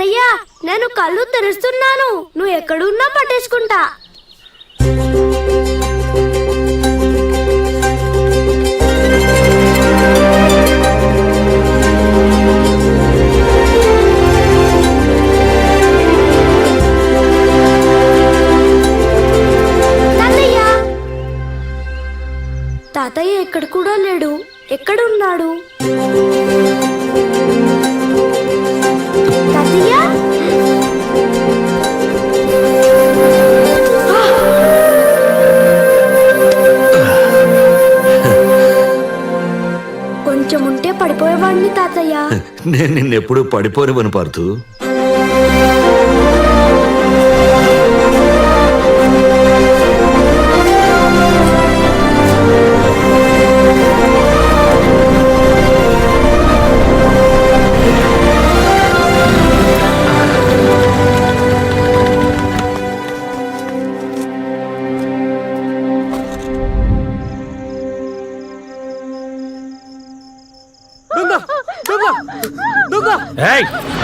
తాతయ్య నేను కళ్ళు తెరుస్తున్నాను, నువ్వు ఎక్కడున్నా పట్టేసుకుంటా. తాతయ్య ఎక్కడ కూడా లేడు, ఎక్కడున్నాడు? తాతయ్య కొంచెం ఉంటే పడిపోయేవాడిని తాతయ్య. నేను నిన్నెప్పుడు పడిపోనివను పార్థు.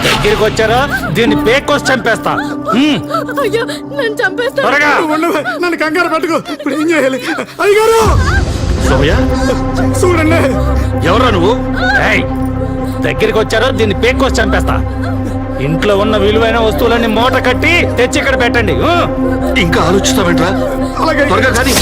దగ్గరికి వచ్చారా దీన్ని పేక్కోసి చంపేస్తా. నన్ను కంగారు పట్టుకో. ఇప్పుడు ఏం చేయాలి అయ్యగారు? సోమయ్య చూడండి. ఎవరా నువ్వు? దగ్గరికి వచ్చారో దీన్ని పేక్కోసి చంపేస్తా. ఇంట్లో ఉన్న విలువైన వస్తువులన్నీ మూట కట్టి తెచ్చి ఇక్కడ పెట్టండి. ఇంకా ఆలోచిస్తావేంట్రా? అలాగే త్వరగా కానీ.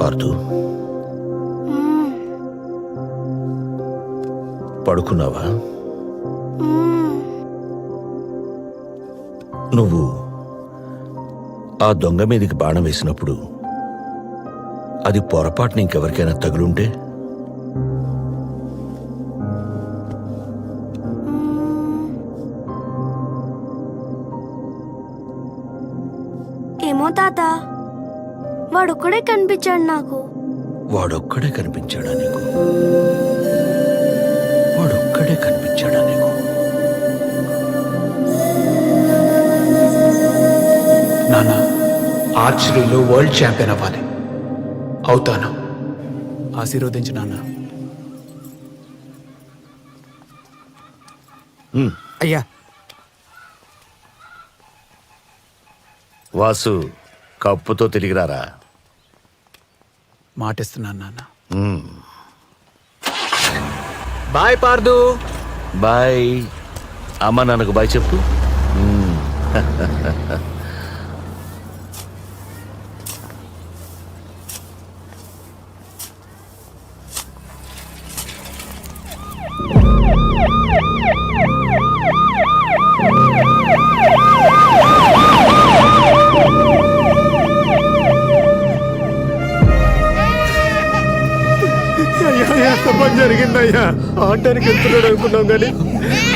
పార్థు, పడుకున్నావా? నువ్వు ఆ దొంగ మీదకి బాణం వేసినప్పుడు అది పొరపాటున ఇంకెవరికైనా తగులుంటే? ఏమో తాత, వాడొక్కడే కనిపించాడు నాకు. వాడొక్కడే కనిపించాడా నీకు? వాడొక్కడే కనిపించాడా నీకు? నాన్న, ఆర్చరీలో వరల్డ్ ఛాంపియన్ అవ్వాలి. అవుతాను. ఆశీర్వదించు నాన్న. అయ్యా. వాసు, కప్పుతో తిరిగిరారా. మాటిస్తున్నాను నాన్న. బాయ్ పార్దు. బాయ్. అమ్మ నాన్నకు బాయ్ చెప్పు. ఎంత పని జరిగిందయ్యా? ఆడటానికి వెళ్తున్నాడు అనుకున్నాం కానీ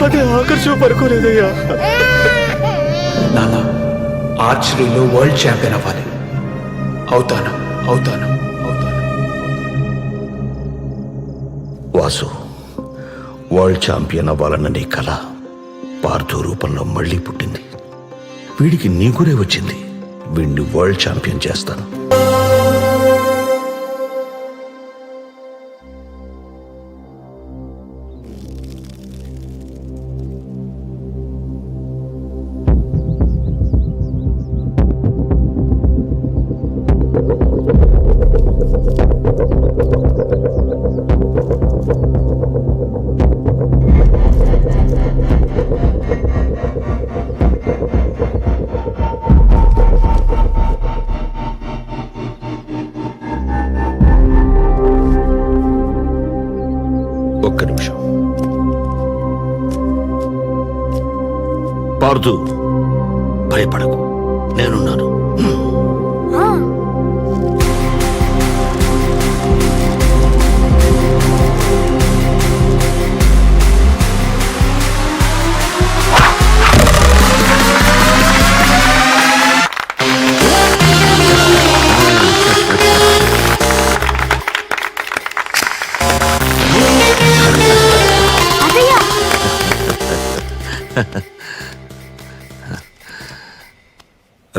అది ఆకర్షణ పడుకోలేదయ్యా. నాన్న, ఆర్చరీలో వరల్డ్ ఛాంపియన్ అవ్వాలి. అవుతాను అవుతాను అవుతాను. వాసు, వరల్డ్ ఛాంపియన్ అవ్వాలన్న నీ కళ పార్థు రూపంలో మళ్ళీ పుట్టింది. వీడికి నీ గురే వచ్చింది. వీడిని వరల్డ్ ఛాంపియన్ చేస్తాను. ఒక్క నిమిషం. పార్థు, భయపడకు, నేనున్నాను.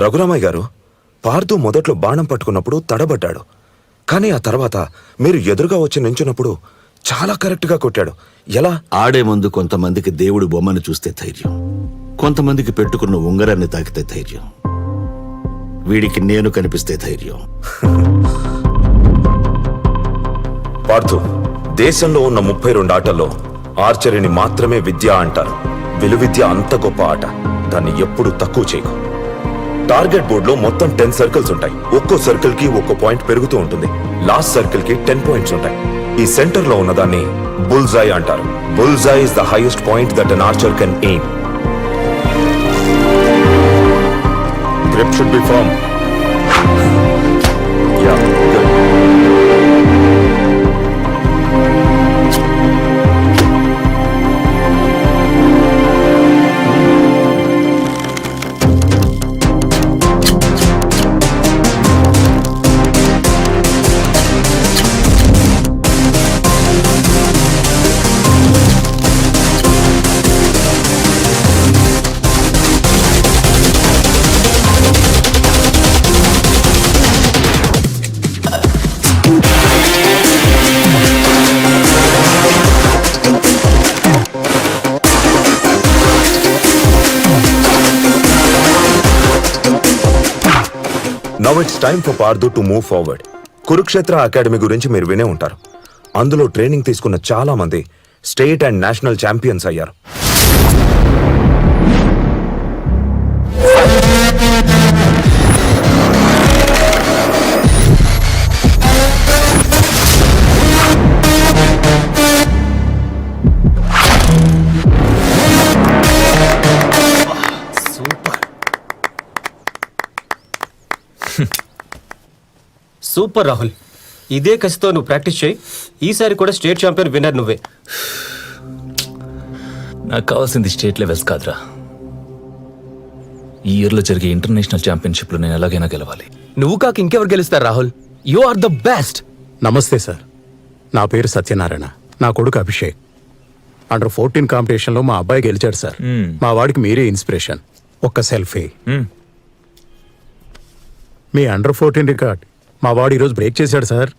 రఘురామయ్య గారు, పార్థు మొదట్లో బాణం పట్టుకున్నప్పుడు తడబడ్డాడు. కానీ ఆ తర్వాత మీరు ఎదురుగా వచ్చి నించున్నప్పుడు చాలా కరెక్ట్గా కొట్టాడు. ఎలా? ఆడే ముందు కొంతమందికి దేవుడి బొమ్మను చూస్తే ధైర్యం, కొంతమందికి పెట్టుకున్న ఉంగరాన్ని తాకితే ధైర్యం. వీడికి నేను కనిపిస్తే ధైర్యం. పార్థు, దేశంలో ఉన్న 32 ఆటల్లో ఆర్చరీని మాత్రమే విద్య అంటారు. విలువిద్య అంత గొప్ప ఆట, దాన్ని ఎప్పుడు తక్కువ చేయకు. టార్గెట్ బోర్డులో మొత్తం 10 సర్కిల్స్ ఉంటాయి. ఒక్కో సర్కిల్ కి ఒక్కో పాయింట్ పెరుగుతూ ఉంటుంది. లాస్ట్ సర్కిల్ కి 10 పాయింట్స్ ఉంటాయి. ఈ సెంటర్ లో ఉన్నదాన్ని బుల్జాయ్ అంటారు. Bullseye is the highest point that an archer can aim. Grip should be firm. Yeah, good. Now it's time for Parthu to move forward. Kurukshetra academy గురించి మీరు వినే ఉంటారు. అందులో ట్రైనింగ్ తీసుకున్న చాలా మంది స్టేట్ అండ్ నేషనల్ ఛాంపియన్స్ అయ్యారు. సూపర్ రాహుల్, ఇదే కసితో నువ్వు ప్రాక్టీస్ చేయి. ఈసారి కూడా స్టేట్ ఛాంపియన్ విన్నర్ నువ్వే. నాకు కావాల్సింది స్టేట్ లెవెల్స్ కాదురా, ఈ ఇయర్లో జరిగే ఇంటర్నేషనల్ ఛాంపియన్షిప్లో నేను ఎలాగైనా గెలవాలి. నువ్వు కాక ఇంకెవరు గెలుస్తారు Rahul? You are the best. నమస్తే సార్, నా పేరు సత్యనారాయణ. నా కొడుకు అభిషేక్. అండర్ 14 కాంపిటీషన్లో మా అబ్బాయి గెలిచాడు సార్. మా వాడికి మీరే ఇన్స్పిరేషన్. ఒక్క సెల్ఫీ. మీ అండర్ 14 రికార్డ్ మా వాడు ఈరోజు బ్రేక్ చేశాడు సార్.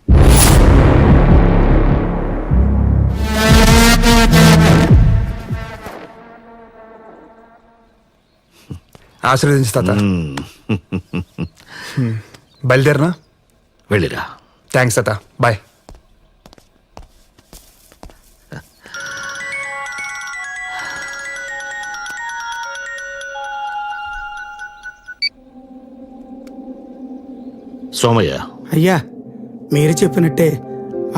ఆశీర్వదించు తాత. బయలుదేరనా? వెళ్ళిరా. థ్యాంక్స్ తాత, బాయ్. సోమయ్య, అయ్యా, మీరు చెప్పినట్టే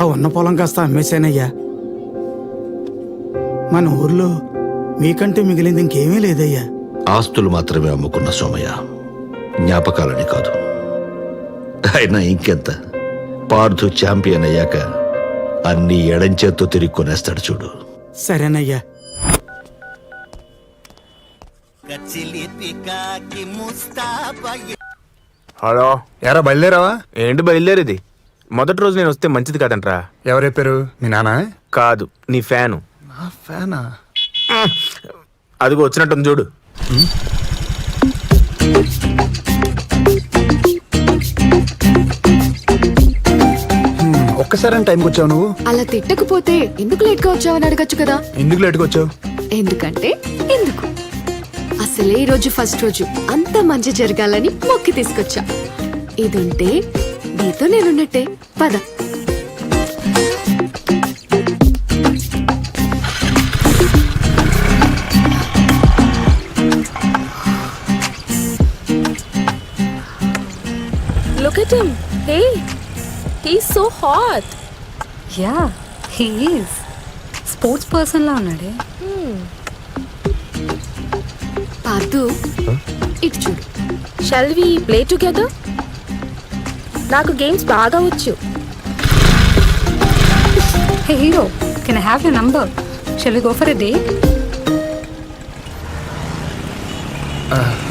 ఆ ఉన్న పొలం కాస్త అమ్మేశానయ్యా. మన ఊర్లో మీకంటే మిగిలింది ఇంకేమీ లేదయ్యా. ఆస్తులు మాత్రమే అమ్ముకున్న సోమయ్య, జ్ఞాపకాలని కాదు. అయినా ఇంకెంత, పార్థు ఛాంపియన్ అయ్యాక అన్ని ఎడంచేత్తో తిరిగి కొనేస్తాడు చూడు. సరేనయ్యా. హలో, ఎరా బయలుదేరావా? ఏంటి బయలుదేరేది? మొదటి రోజు నేను వస్తే మంచిది కాదంట్రా. ఎవరు చెప్పారు? మీ నాన్న? కాదు, నీ ఫ్యాను. నా ఫ్యానా? అదిగో వచ్చినట్టుంది చూడు. ఒక్కసారి టైంకి వచ్చావు నువ్వు? అలా తిట్టకపోతే ఎందుకు లేట్ గా వచ్చావని అడగచ్చు కదా. ఎందుకు లేట్గా వచ్చావు? ఎందుకంటే ఎందుకు, అసలే ఈ రోజు ఫస్ట్ రోజు, అంత మంచి జరగాలని మొక్కి తీసుకొచ్చా. ఇదుంటే నీతో నేనున్నట్టే. పద. Look at him. Hey, he's so hot. Yeah, he is. Sports person లా ఉన్నాడే. పార్థు, ఇటు చూడు. Shall we play together? నాకు గేమ్స్ బాగా వచ్చు. Hey hero, can I have your number? Shall we go for a date?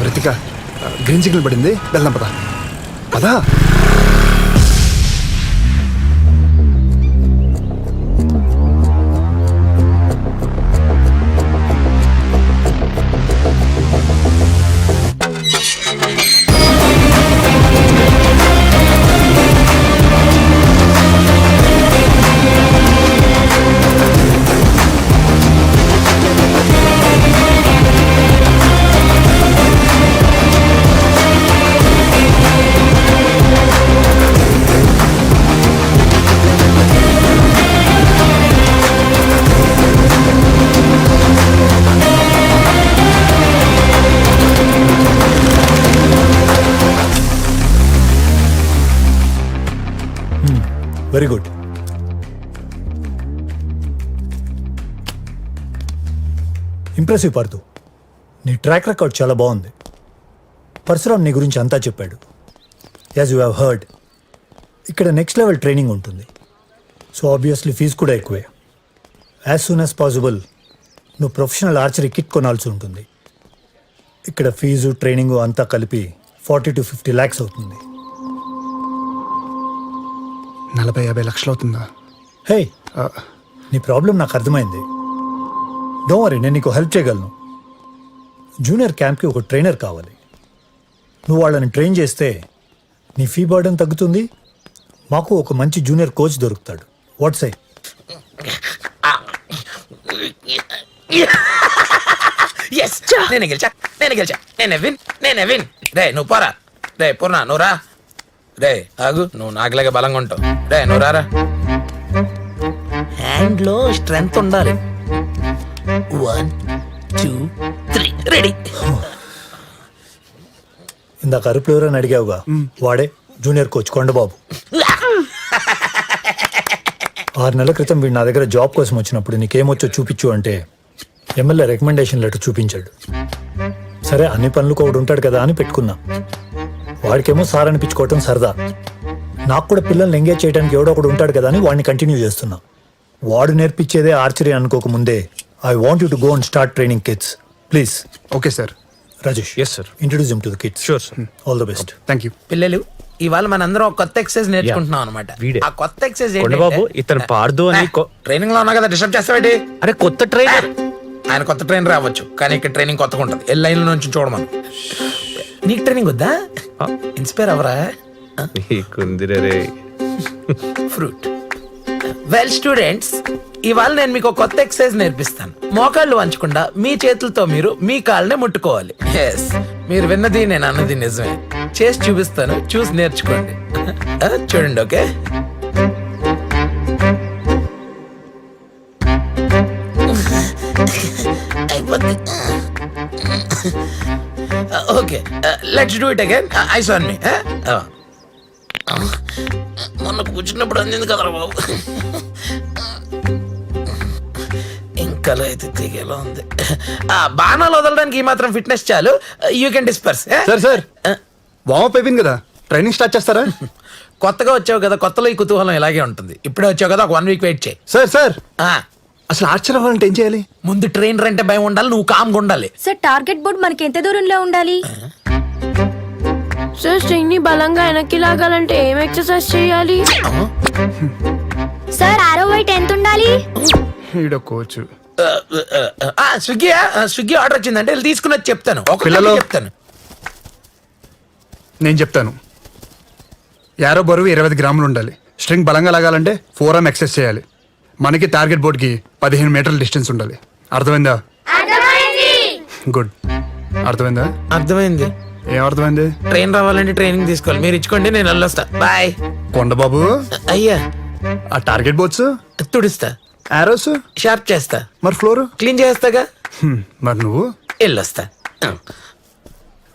Ritika, green signal పడింది, వెళ్దాం పదా. పదా. Very good. ఇంప్రెసివ్ పార్దు, నీ ట్రాక్ రికార్డ్ చాలా బాగుంది. పరశురామ్ నీ గురించి అంతా చెప్పాడు. యాజ్ యూ హ్యావ్ హర్డ్, ఇక్కడ నెక్స్ట్ లెవెల్ ట్రైనింగ్ ఉంటుంది. సో ఆబ్వియస్లీ ఫీజు కూడా ఎక్కువే. యాజ్ సూన్ యాజ్ పాసిబుల్ నువ్వు ప్రొఫెషనల్ ఆర్చరీ కిట్ కొనాల్సి ఉంటుంది. ఇక్కడ ఫీజు ట్రైనింగు అంతా కలిపి 40 to 50 lakhs అవుతుంది. 40-50 లక్షలు అవుతుందా? హే, నీ ప్రాబ్లం నాకు అర్థమైంది. డోంట్ వరీ, నేను నీకు హెల్ప్ చేయగలను. జూనియర్ క్యాంప్కి ఒక ట్రైనర్ కావాలి. నువ్వు వాళ్ళని ట్రైన్ చేస్తే నీ ఫీ బర్డన్ తగ్గుతుంది, మాకు ఒక మంచి జూనియర్ కోచ్ దొరుకుతాడు. What's I? నేను గెలిచా. నేనే విన్. రే నువ్వు పోరా. రే పూర్ణ నువ్వు రా. రే ఆగు, నువ్వు నాకులాగే బలంగా ఉంటావు. రే నువ్వు రారా. హ్యాండ్ లో స్ట్రెంగ్త్ ఉండాలి. 1 2 3 రెడీ. ఇందాక అరుపులు ఎవరని అడిగావుగా, వాడే జూనియర్ కోచ్ కొండబాబు. 6 నెలల క్రితం వీడు నా దగ్గర జాబ్ కోసం వచ్చినప్పుడు నీకేమొచ్చో చూపించు అంటే ఎమ్మెల్యే రికమెండేషన్ లెటర్ చూపించాడు. సరే, అన్ని పనులకు ఒకడు ఉంటాడు కదా అని పెట్టుకున్నా. వాడికేమో సార్ అనిపించుకోవటం సరదా. నాకు కూడా పిల్లల్ని ఎంగేజ్ చేయడానికి ఎవడో ఒకడు ఉంటాడు కదా అని వాడిని కంటిన్యూ చేస్తున్నా. వాడు నేర్పించేదే ఆర్చరీ అనుకోక ముందే I want you to go and start training kids. Please. Okay sir. Rajesh, yes sir. Introduce him to the kids. Sure sir. All the best. Thank you. పిల్లలు, ఇవాళ మనందరం ఒక కొత్త ఎక్సర్సైజ్ నేర్చుకుంటున్నాం అనమాట. వీడే. ఆ కొత్త ఎక్సర్సైజ్ కొండబాబు, ఇతను పార్దు అని ట్రైనింగ్ లో ఉన్నా కదా, డిస్టర్బ్ చేస్తావేంటి? అరే కొత్త ట్రైనర్. ఆయన కొత్త ట్రైనర్ అవ్వచ్చు, కానీ ఇక్కడ ట్రైనింగ్ కొత్తగా ఉంటుంది. ఏ లైన్ నుంచి చూడమను. నీకు ట్రైనింగ్ వద్దా? ఇన్స్పైర్ అవరా? ఫ్రూట్. వెల్ స్టూడెంట్స్, ఇవాళ నేను మీకు కొత్త ఎక్సర్సైజ్ నేర్పిస్తాను. మోకాళ్ళు వంచకుండా మీ చేతులతో మీరు మీ కాళ్ళనే ముట్టుకోవాలి. ఎస్, మీరు విన్నది నేను అన్నది నిజమే. చేసి చూపిస్తాను, చూసి నేర్చుకోండి. చూడండి. Okay, okay, let's do it again. Eyes on me. మొన్న కూర్చున్నప్పుడు అందింది కదరా బాబు, ఇంకా అయితే తెగేలా ఉంది. బాణాలు వదలడానికి ఈ మాత్రం ఫిట్నెస్ చాలు. You can disperse. Sir warmup అయిపోయింది కదా, ట్రైనింగ్ స్టార్ట్ చేస్తారా? కొత్తగా వచ్చావు కదా, కొత్తలో ఈ కుతూహలం ఇలాగే ఉంటుంది. ఇప్పుడే వచ్చావు కదా, ఒక 1 week వెయిట్ చేయి. సార్ అసలు ఆర్చర్ అవ్వాలంటే ఏం చేయాలి? ముందు ట్రైనర్ అంటే భయం ఉండాలి, నువ్వు కామ్గా ఉండాలి. సార్, టార్గెట్ బోర్డ్ మనకి ఎంత దూరంలో ఉండాలి? సార్, స్ట్రింగ్ ని బలంగా వెనక్కి లాగాలంటే ఏం ఎక్సర్సైజ్ చేయాలి? సార్, ఆరో వైట్ ఎంత ఉండాలి? కోచ్. స్విగ్గీ ఆర్డర్ వచ్చిందంటే వెళ్ళి తీసుకుని వచ్చి చెప్తాను. పిల్లలు. చెప్తాను. నేను చెప్తాను. యారో బరువు 20 గ్రాములు ఉండాలి. స్ట్రింగ్ బలంగా లాగాలంటే 4 arm ఎక్సర్సైజ్ చేయాలి. మనకి టార్గెట్ బోర్డ్కి 15 మీటర్ల డిస్టెన్స్ ఉండాలి. అర్థమైందా? గుడ్. అర్థమైందా? అర్థమైంది. ఏం అర్థమైంది? ట్రైన్ రావాలంటే ట్రైనింగ్ తీసుకోవాలి. మీరు ఇచ్చుకోండి, నేను వెళ్ళొస్తా. బాయ్. కొండబాబు, అయ్యా, ఆ టార్గెట్ బోర్డ్స్ తుడుస్తా, ఆరోస్ షార్ప్ చేస్తా, మరి ఫ్లోర్ క్లీన్ చేస్తాగా. మరి నువ్వు వెళ్ళొస్తా.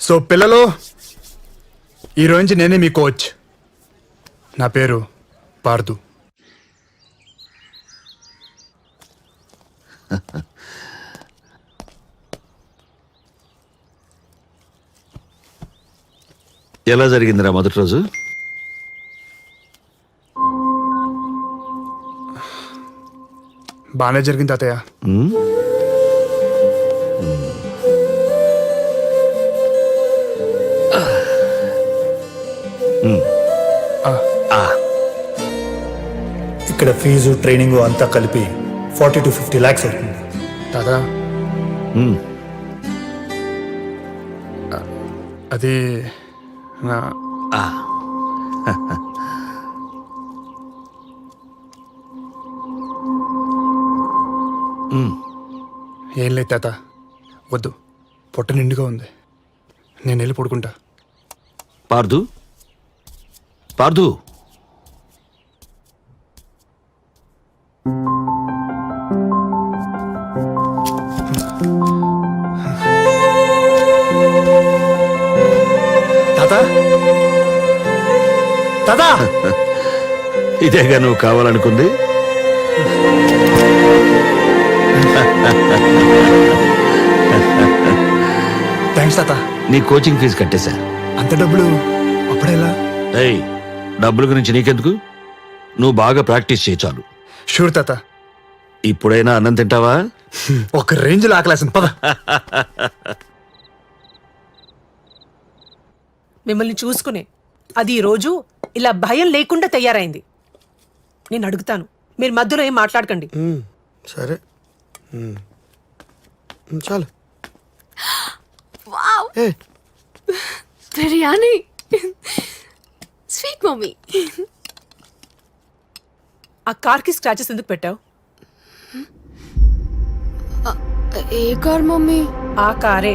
సో పిల్లలు, ఈ రోజు నుంచి నేనే మీ కోచ్. నా పేరు పార్దు. ఎలా జరిగిందిరా మొదటి రోజు? బాగానే జరిగింది తాతయ్య. ఇక్కడ ఫీజు ట్రైనింగ్ అంతా కలిపి 40 to 50 lakhs అవుతుంది. తాత, అది నా ఏం లేదు తాత, వద్దు. పొట్ట నిండుగా ఉంది, నేను వెళ్ళి పడుకుంటా. పార్దు, పార్దు, తాత, తాత, ఇదేగా నువ్వు కావాలనుకుంది. థ్యాంక్స్ తాత. నీ కోచింగ్ ఫీజు కట్టేశా. అంత డబ్బులు అప్పుడేలా? ఏయ్, డబ్బుల గురించి నీకెందుకు? నువ్వు బాగా ప్రాక్టీస్ చేయి చాలు. షూర్ తాత. ఇప్పుడైనా అన్నం తింటావా? ఒక రేంజ్ లో ఆకలేసింది పద. మిమ్మల్ని చూసుకునే అది ఈ రోజు ఇలా భయం లేకుండా తయారైంది. నేను అడుగుతాను, మీరు మధ్యలో ఏం మాట్లాడకండి. సరే చాలు. Wow, a biryani. Sweet mummy. ఆ కార్కి స్క్రాచెస్ ఎందుకు పెట్టావు? ఏ కార్ మమ్మీ? ఆ కారే.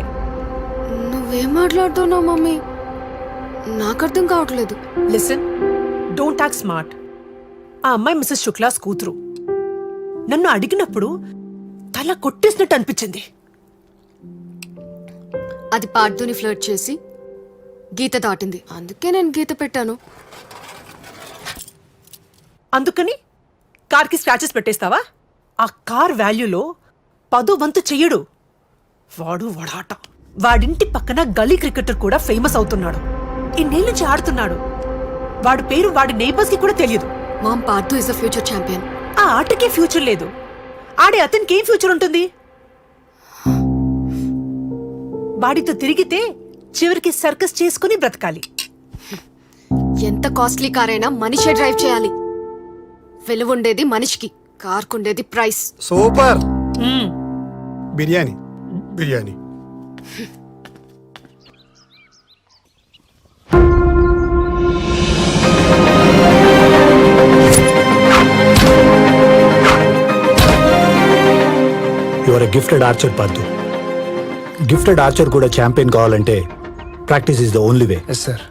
నువ్వేం మాట్లాడుతున్నావు మమ్మీ? నాకు అర్థం కావట్లేదు. Listen, don't talk smart. ఆ అమ్మాయి మిస్సెస్ శుక్లాస్ కూతురు. నన్ను అడిగినప్పుడు తల కొట్టేసినట్టు అనిపించింది. అది పార్దుని ఫ్లర్ట్ చేసి గీత దాటింది, అందుకే నేను గీత పెట్టాను. అందుకని కార్కి స్క్రాచెస్ పెట్టేస్తావా? ఆ కార్ వాల్యూలో 10 వంతు చెయ్యడు. వాడు వడాట. వాడింటి పక్కన గలీ క్రికెటర్ కూడా ఫేమస్ అవుతున్నాడు. ఇన్నేళ్ళ నుంచి ఆడుతున్నాడు. వాడి పేరు వాడి నేబర్స్ కి కూడా తెలియదు. Ma'am, Pardhu is the future champion. ఆ ఆటకే ఫ్యూచర్ లేదు. ఆడే అతనికి ఏం ఫ్యూచర్ ఉంటుంది? వాడితో తిరిగితే చివరికి సర్కస్ చేసుకుని బ్రతకాలి. ఎంత కాస్ట్లీ కార్ అయినా మనిషే డ్రైవ్ చేయాలి. విలువ ఉండేది మనిషికి, కార్కుండేది price. Super. Biryani biryani. You are a gifted archer Parthu. Gifted archer కూడా ఛాంపియన్ కావాలంటే practice is the only way. Yes sir.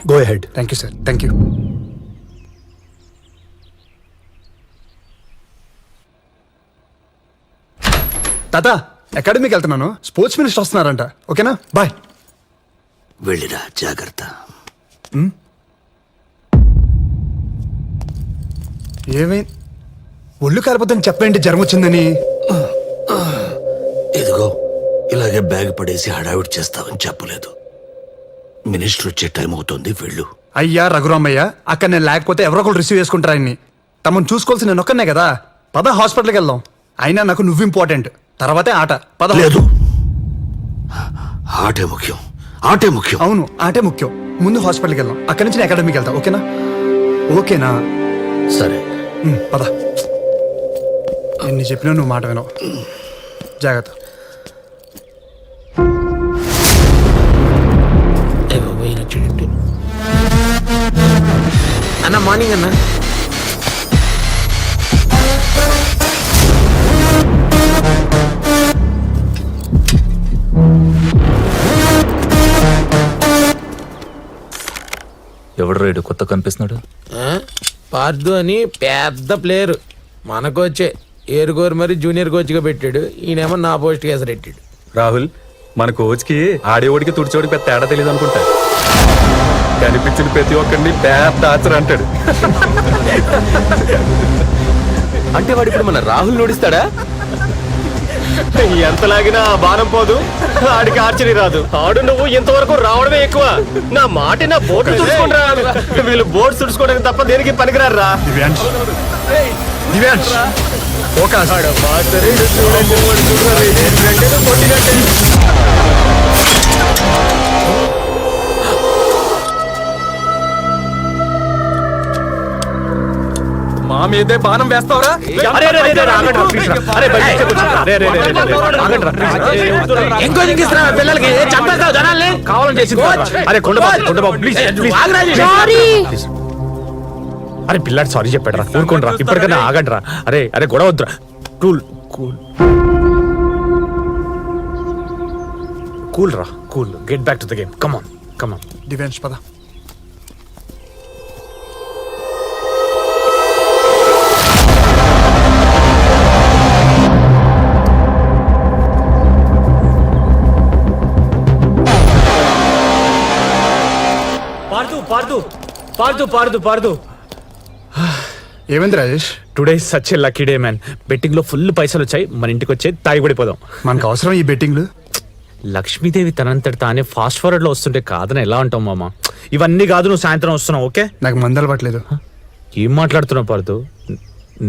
Go ahead. Thank you sir. Thank you. తాత, అకాడమీకి వెళ్తున్నాను. స్పోర్ట్స్ మినిస్టర్ వస్తున్నారంట. ఓకేనా? బాయ్. వెళ్ళిరా, జాగ్రత్త. ఏమై ఒళ్ళు కాలిపోతుంది చెప్పండి, జ్వరం వచ్చిందని. ఇదిగో ఇలాగే బ్యాగ్ పడేసి హడావిడి చేస్తావని చెప్పలేదు. మినిస్టర్ వచ్చే టైం అవుతుంది, వెళ్ళు. అయ్యా రఘురామయ్య, అక్కడ నేను లేకపోతే ఎవరో ఒకరు రిసీవ్ చేసుకుంటారు ఆయన్ని. తమను చూసుకోవాల్సి నేను ఒక్కనే కదా. పద హాస్పిటల్కి వెళ్దాం. అయినా నాకు నువ్వు ఇంపార్టెంట్, తర్వాతే ఆట. పద. లేదు, ఆటే ముఖ్యం. ఆటే ముఖ్యం. అవును, ఆటే ముఖ్యం. ముందు హాస్పిటల్కి వెళ్దాం, అక్కడి నుంచి నేను అకాడమీకి వెళ్తాం. ఓకేనా? ఓకేనా? సరే, పద. ఎన్ని చెప్పినా నువ్వు మాట వినవు. జాగ్రత్త. అన్న మార్నింగ్ అన్న. ఎవడు రైడు కొత్త కనిపిస్తున్నాడు? పార్దు అని పెద్ద ప్లేయర్ మనకొచ్చే ఏరుగోరు మరి జూనియర్ కోచ్గా పెట్టాడు. ఈయనేమో నా పోస్ట్ కేసు పెట్టాడు. రాహుల్, మన కోచ్కి ఆడేవాడికి తుడిచోడికి పెద్ద తేడా తెలియదు అనుకుంటా. కనిపించిన ప్రతి ఒక్కరిని బ్యాప్ టార్చర్ అంటాడు. అంటే వాడు ఇప్పుడు మన రాహుల్ నోడిస్తాడా? ఎంత లాగినా బాణం పోదు, ఆడికి ఆర్చరీ రాదు. ఆడు నువ్వు ఇంతవరకు రావడమే ఎక్కువ. నా మాట నా బోట్లు తుడుచుకుంటా. వీళ్ళు బోట్ తుడుచుకోవడానికి తప్ప దేనికి పనికిరారా? దివ్యాంష్, దివ్యాంష్, ఫోకస్. మా మీదే బాణం వేస్తావరా? ఇంకో దిగిస్తున్నా పిల్లలకి చంపేస్తావు జనాల్ని. కావాలని చేసింది. అరే కొండబాబు ప్లీజ్. అరే పిల్లాడు సారీ చెప్పాడు రా, ఊరుకోండి రా. ఇప్పటికన్నా ఆగండి రా. అరే అరే గొడవ వద్దురా. కూల్ కూల్ కూల్ రా, cool. Get back to the game. Come on come on. Divyansh పద. పార్దు పార్దు పార్దు పార్దు పార్దు ఏమైంది Rajesh? Today such a lucky day man. Betting లో ఫుల్ పైసలు వచ్చాయి. మన ఇంటికి వచ్చే తాగి పడిపోదాం. మనకు అవసరం ఈ బెట్టింగ్లు? లక్ష్మీదేవి తనంతటి తానే ఫాస్ట్ ఫార్వర్డ్ లో వస్తుంటే కాదని ఎలా అంటాం మామ? ఇవన్నీ కాదు, నువ్వు సాయంత్రం వస్తున్నావు. ఓకే? నాకు మందు అలవాట్లేదు. ఏం మాట్లాడుతున్నావు పార్దు?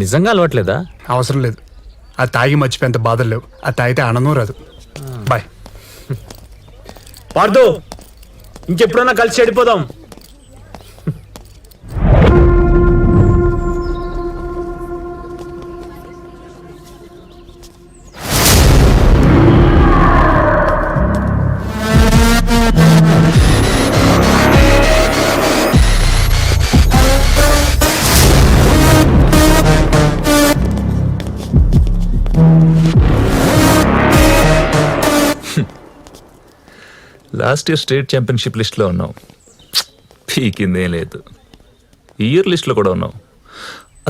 నిజంగా అలవాట్లేదా? అవసరం లేదు. అది తాగి మర్చిపోయేంత బాధలు లేవు. అది తాగితే ఆనందం రాదు. బాయ్. పార్దు, ఇంకెప్పుడన్నా కలిసి చెడిపోదాం. లాస్ట్ ఇయర్ స్టేట్ ఛాంపియన్షిప్ లిస్ట్లో ఉన్నావు, పీకిందేం లేదు. ఈ ఇయర్ లిస్ట్లో కూడా ఉన్నావు.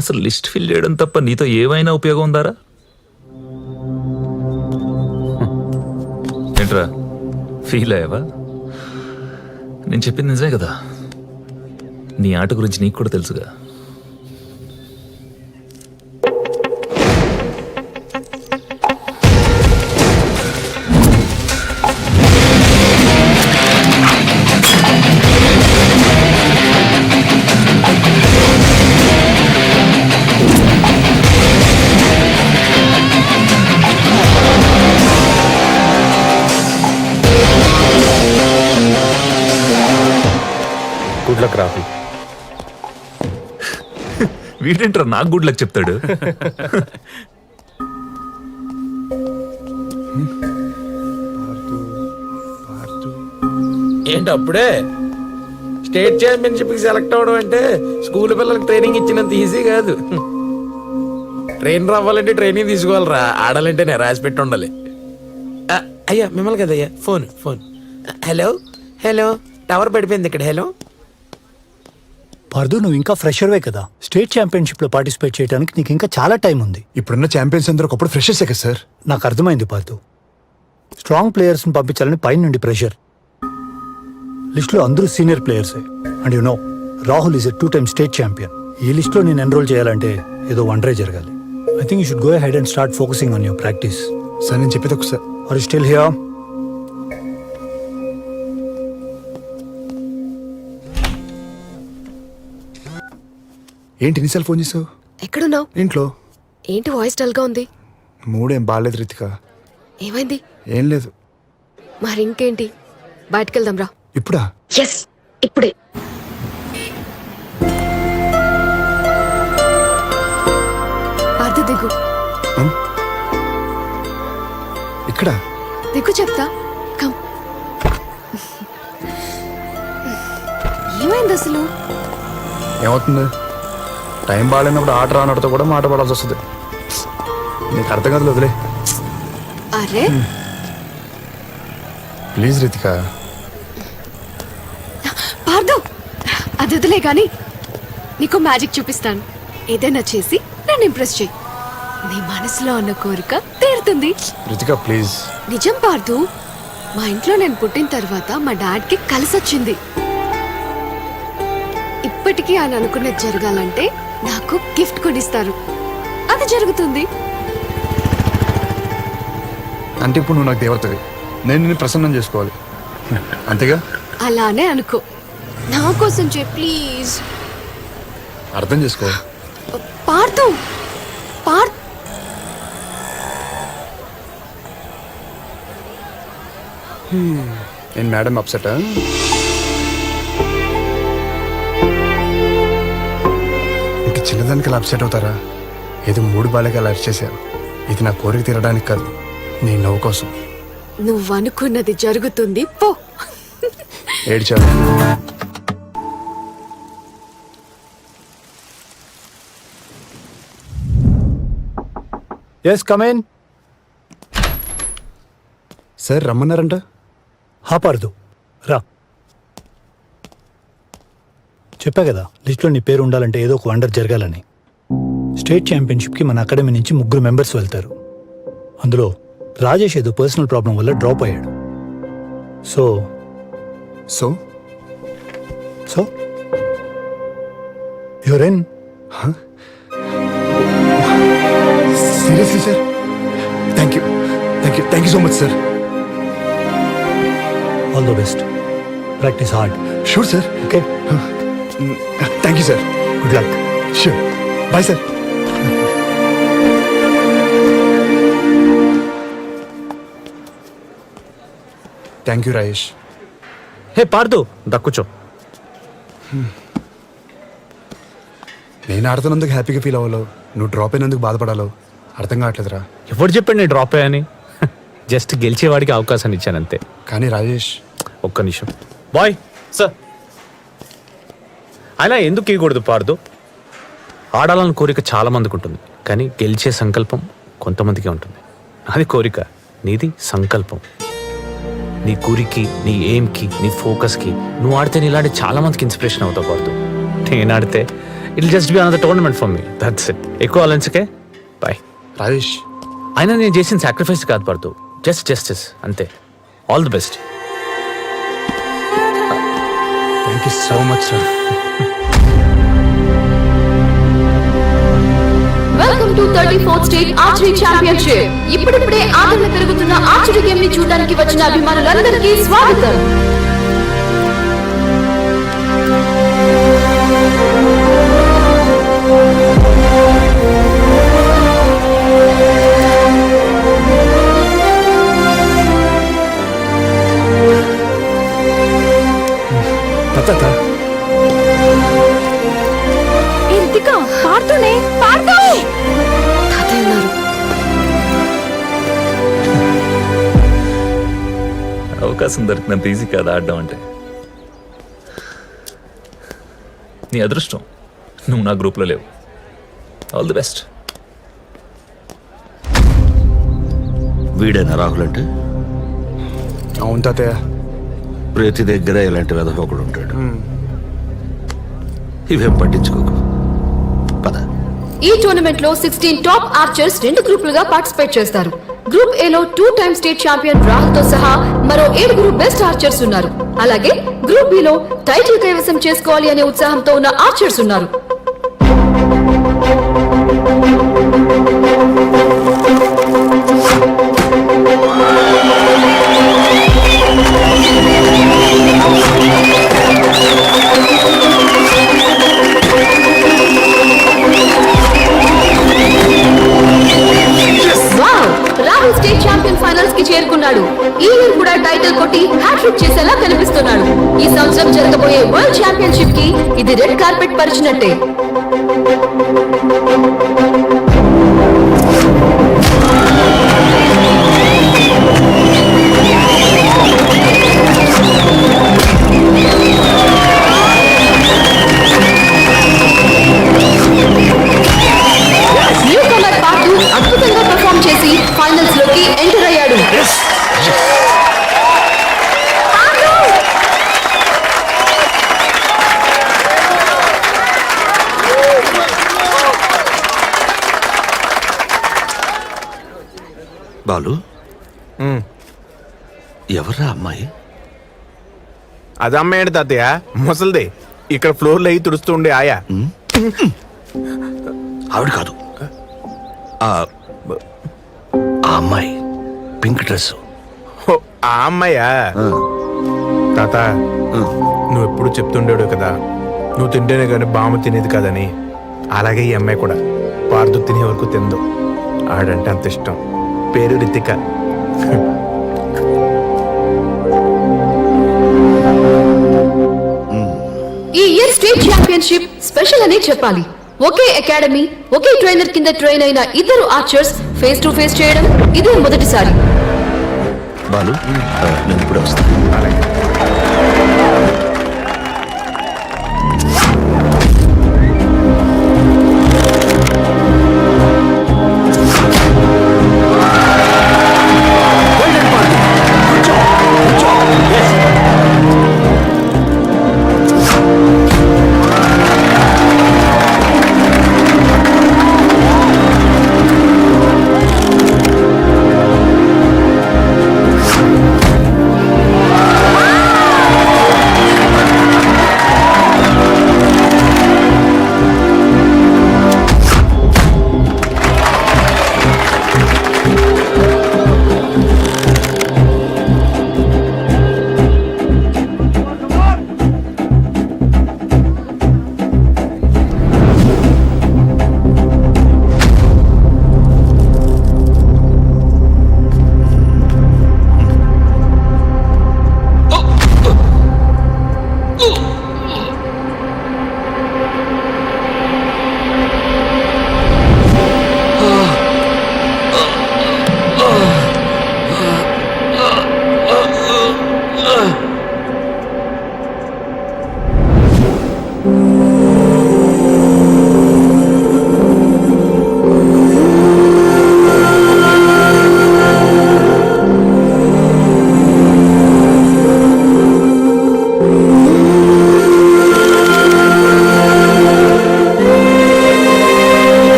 అసలు లిస్ట్ ఫిల్ చేయడం తప్ప నీతో ఏమైనా ఉపయోగం ఉందారా? ఏంట్రా ఫీల్ అయ్యావా? నేను చెప్పింది నిజమే కదా. నీ ఆట గురించి నీకు కూడా తెలుసుగా. Good luck Rahul. వీడేంట్రా నాకు గుడ్ లక్ చెప్తాడు? ఏంటి అప్పుడే స్టేట్ ఛాంపియన్షిప్ కి సెలెక్ట్ అవడం అంటే స్కూల్ పిల్లలకి ట్రైనింగ్ ఇచ్చినంత ఈజీ కాదు. ట్రైనర్ అవ్వాలంటే ట్రైనింగ్ తీసుకోవాలరా. ఆడాలంటే నేను రాసి పెట్టి ఉండాలి. అయ్యా మిమ్మల్ని కదయ్యా. Phone phone. Hello hello, tower పడిపోయింది ఇక్కడ. హలో పార్దు, నువ్వు ఇంకా ఫ్రెషర్వే కదా. స్టేట్ ఛాంపియన్షిప్లో పార్టిసిపేట్ చేయడానికి నీకు ఇంకా చాలా టైం ఉంది. ఇప్పుడున్న ఛాంపియన్స్ అందరూ ఒకప్పుడు ఫ్రెషర్సే కదా సార్. నాకు అర్థమైంది పార్దు. స్ట్రాంగ్ ప్లేయర్స్ని పంపించాలని పైన నుండి ప్రెషర్. లిస్ట్లో అందరూ సీనియర్ ప్లేయర్సే. And you know, Rahul is a 2-time state champion. ఈ లిస్ట్లో నేను ఎన్రోల్ చేయాలంటే ఏదో వండరే జరగాలి. I think you should go head and start focusing on your practice. Sir నేను చెప్పేది ఒకసారి. Are you still here? ఏంటి ఎన్నిసార్లు ఫోన్ చేసావు? ఎక్కడున్నావు? ఇంట్లో. ఏంటి వాయిస్ డల్ గా ఉంది? మూడేం బాగాలేదు రితిక. ఏమైంది? ఏం లేదు. మరి ఇంకేంటి, బయటకెళ్దాం రా. ఇప్పుడా? ఎస్, ఇప్పుడే. పార్దు దిగు. ఇక్కడ దిగు చెప్తా. కమ్. ఏమైంది అసలు? ఏమవుతుంది? టైం బాగాలేనప్పుడు ఆట రానడితో కూడా మాట పడాల్సి వస్తుంది. నీకు అర్థం కాదు, వదిలే. అరే ప్లీజ్ రితిక. పార్దు, అది వదిలే కానీ నీకు మ్యాజిక్ చూపిస్తాను. ఏదైనా చేసి నన్ను ఇంప్రెస్ చేయి. నీ మనసులో ఉన్న కోరిక తీరుతుంది. రితిక ప్లీజ్. నిజం పార్దు, మా ఇంట్లో నేను పుట్టిన తర్వాత మా డాడ్కి కలిసొచ్చింది. ఇప్పటికీ ఆయన అనుకున్నది జరగాలంటే నాకు గిఫ్ట్ కొనిస్తారు. అది జరుగుతుంది. అంటే ఇప్పుడు నువ్వు నాకు దేవతవి, నేను నిన్ను ప్రసన్నం చేసుకోవాలి, అంతేగా? అలానే అనుకో. నా కోసం చెయ్యి ప్లీజ్. అర్థం చేసుకో. పార్దు, నేను మేడం అప్సెటా? ఇంక చిన్నదానికి అలా అప్సెట్ అవుతారా? ఏదో మూడు బాలకి అలా అరిచేశారు. ఇది నా కోరిక తీరడానికి కాదు, నీ నవ్వు కోసం. నువ్వు అనుకున్నది జరుగుతుంది, పో. ఏడ్చాను. Yes, come in. సార్ రమ్మన్నారంట. హా పార్దు, రా. చెప్పా కదా, లిస్ట్లో నీ పేరు ఉండాలంటే ఏదో ఒక వండర్ జరగాలని. స్టేట్ ఛాంపియన్షిప్కి మన అకాడమీ నుంచి 3 మెంబర్స్ వెళ్తారు. అందులో రాజేష్ ఏదో పర్సనల్ ప్రాబ్లం వల్ల డ్రాప్ అయ్యాడు. So so so you're in. Seriously sir thank you so much sir. All the best. Practice hard. Sure sir. Okay, thank you sir. Good luck. Sure. Bye sir. Thank you Rajesh. Hey Parthu, దక్కుచో. నేను ఆడుతున్నందుకు హ్యాపీగా feel అవ్వాలో, నువ్వు drop అయినందుకు బాధపడాలో అర్థం కావట్లేదురా. ఎవరు చెప్పాడు నేను డ్రాప్ అయ్యాని? జస్ట్ గెలిచేవాడికి అవకాశాన్ని ఇచ్చానంతే. కానీ రాజేష్, ఒక్క నిమిషం బాయ్. సార్, అయినా ఎందుకు ఇవ్వకూడదు పార్దు? ఆడాలని కోరిక చాలా మందికి ఉంటుంది, కానీ గెలిచే సంకల్పం కొంతమందికే ఉంటుంది. అది కోరిక, నీది సంకల్పం. నీ గురికి, నీ ఎయిమ్కి, నీ ఫోకస్కి నువ్వు ఆడితే నీ ఇలాంటి చాలా మందికి ఇన్స్పిరేషన్ అవుతావు పార్దు. నేను ఆడితే it just be another tournament for me, that's it. ఎక్కువ ఆలోచించకే. బాయ్ రాజేష్. అయినా నేను చేసిన సాక్రిఫైస్ కాదు పార్దు, జస్ట్ జస్టిస్ అంతే. All the best. Thank you so much sir. Welcome to 34th state archery championship. ఇప్పుడిప్పుడే ఆదరణ పెరుగుతున్న ఆర్చరీ గేమ్ ని చూడడానికి వచ్చిన అభిమానులందరికీ స్వాగతం. అవకాశం దొరికినంత ఈజీ కాదు ఆడడం అంటే. నీ అదృష్టం నువ్వు నా గ్రూప్లో లేవు. All the best. వీడేనా రాహుల్ అంటే? అవును తాతయ్య. ప్రతి దగ్గర ఇలాంటి వెధవ ఒకడు ఉంటాడు. ఇవేం పట్టించుకోకు, పద. ఈ టోర్నమెంట్ లో 16 టాప్ ఆర్చర్స్ 2 గ్రూపులుగా పార్టిసిపేట్ చేస్తారు. గ్రూప్ ఏ లో 2 టైమ్ స్టేట్ ఛాంపియన్ రాహుల్ తో సహా మరో 7 బెస్ట్ ఆర్చర్స్ ఉన్నారు. అలాగే గ్రూప్ బి లో టైటిల్ కైవసం చేసుకోవాలి అనే ఉత్సాహంతో ఉన్న ఆర్చర్స్ ఉన్నారు. రాహుల్ స్టేట్ ఛాంపియన్ ఫైనల్స్ కి చేరుకున్నాడు. ఈ ఇయర్ కూడా టైటిల్ కొట్టి హ్యాట్రిక్ చేసేలా కనిపిస్తున్నాడు. ఈ సంవత్సరం జరగబోయే వరల్డ్ ఛాంపియన్షిప్ కి ఇది రెడ్ కార్పెట్ పరిచినట్టే. న్యూ కమర్ పార్దు అద్భుతంగా పెర్ఫార్మ్ చేసి ఫైనల్స్ లోకి ఎంటర్ అయ్యాడు. బాలు, ఎవర్రా అమ్మాయి? అది అమ్మాయి తాతయ్య, ముసలిదే. ఇక్కడ ఫ్లోర్లో అయి తుడుస్తూ ఉండే ఆయా. ఆవిడ కాదు, ఆ అమ్మాయి పింక్ డ్రెస్. ఆ అమ్మాయా? తాత, నువ్వు ఎప్పుడు చెప్తుండేడు కదా, నువ్వు తింటేనే కానీ బామ్మ తినేది కదని. అలాగే ఈ అమ్మాయి కూడా పార్దు తినే వరకు తిందు. ఆడంటే అంత ఇష్టం. పేరు రితిక. ఈ ఇయర్ స్టేట్ ఛాంపియన్షిప్ స్పెషల్ అనే చెప్పాలి. ఒకే అకాడమీ, ఒకే ట్రైనర్ కింద ట్రైన్ అయిన ఇద్దరు ఆర్చర్స్ ఫేస్ టు ఫేస్ చేయడం ఇదే మొదటిసారి. బాలు, నేను ఇప్పుడు వస్తాను. అలాగే.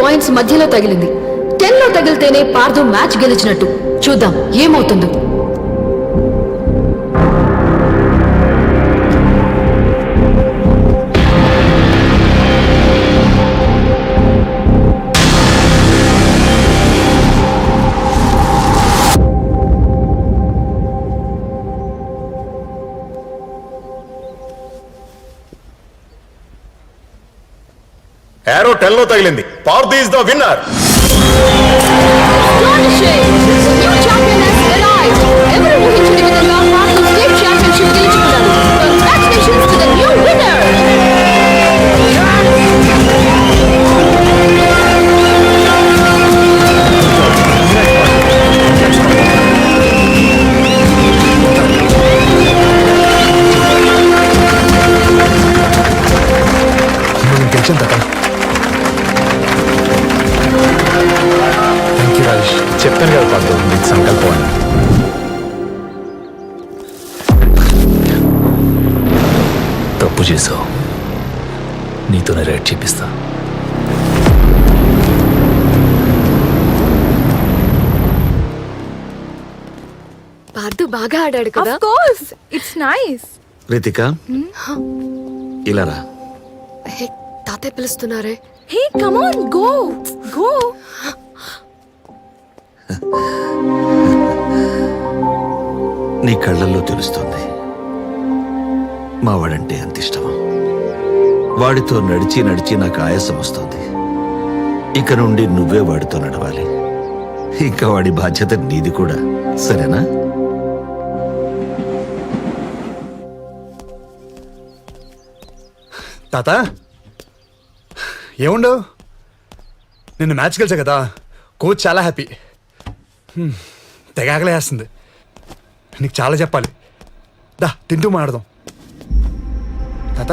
పాయింట్స్ మధ్యలో తగిలింది. 10 లో తగిలితేనే పార్థు మ్యాచ్ గెలిచినట్టు. చూద్దాం ఏమవుతుందో. ఏరో 10 లో తగిలింది. Partha is the winner. New champion has arrived. ఎవరు ఊహించని విధంగా పార్థు స్టేట్ ఛాంపియన్షిప్ గెలుచుకున్నాడు. Congratulations to the new winner. గెలిచాను తాత. Thank you Rajesh. చెప్తాను కదా పార్థు, నీకు సంకల్పం అని. తప్పు చేసావు, నీతోనే రైట్ చేపిస్తా. పార్థు బాగా ఆడాడు కదా. Of course, it's nice. Ritika ఇలా రా. హే, తాతయ్య పిలుస్తున్నారే. Hey, come on, go. Go. నీ కళ్ళల్లో తెలుస్తుంది మా వాడంటే ఎంత ఇష్టమో. వాడితో నడిచి నడిచి నాకు ఆయాసం వస్తుంది. ఇక నుండి నువ్వే వాడితో నడవాలి. ఇంకా వాడి బాధ్యత నీది కూడా, సరేనా? తాత ఏముండవు, నిన్న మ్యాచ్ గెలిచా కదా, కోచ్ చాలా హ్యాపీ. తెగ ఆకలేస్తుంది. నీకు చాలా చెప్పాలి. దా తింటూ మాట్లాడదాం. తాత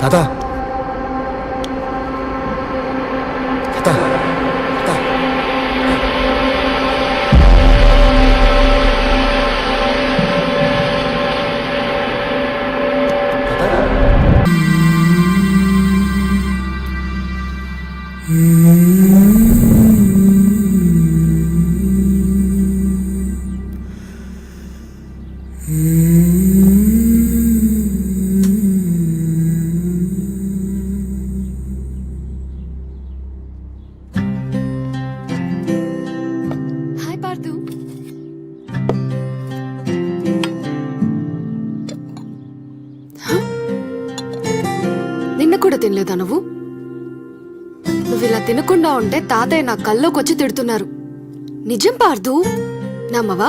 తాత తాత తాత హాయ్ పార్థు. నిన్న కూడా తినలేదా నువ్వు? నువ్వు ఇలా తినకుండా ఉంటే తాతయ్య నా కల్లోకి వచ్చి తిడుతున్నారు. నిజం పార్థు, నమ్మవా?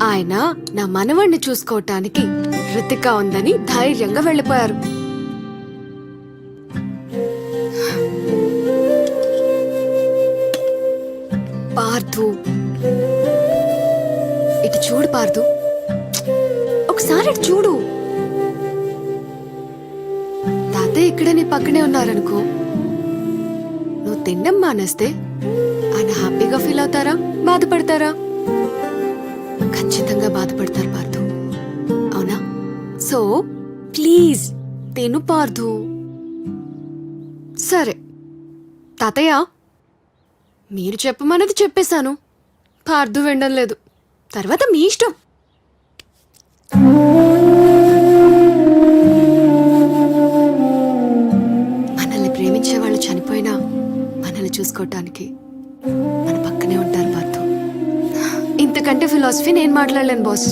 ఆయన నా మనవణ్ణి చూసుకోవటానికి రితిక ఉందని ధైర్యంగా వెళ్ళిపోయారు. పార్థు, ఇటు చూడు పార్థు, ఒకసారి ఇటు చూడు. తాతయ్య ఇక్కడే నీ పక్కనే ఉన్నారనుకో, నువ్వు తినడం మానేస్తే ఆయన హ్యాపీగా ఫీల్ అవుతారా, బాధపడతారా? ఖచ్చితంగా బాధపడతారు పార్థు, అవునా? సో ప్లీజ్ తిను పార్థు. సరే తాతయ్య, మీరు చెప్పమన్నది చెప్పేశాను. పార్థు వినడం లేదు, తర్వాత మీ ఇష్టం. మనల్ని ప్రేమించే వాళ్ళు చనిపోయినా మనల్ని చూసుకోవటానికి మన పక్కనే ఉంటారు పార్థు. ఇంతకంటే ఫిలాసఫీ నేను మాట్లాడలేను బాస్.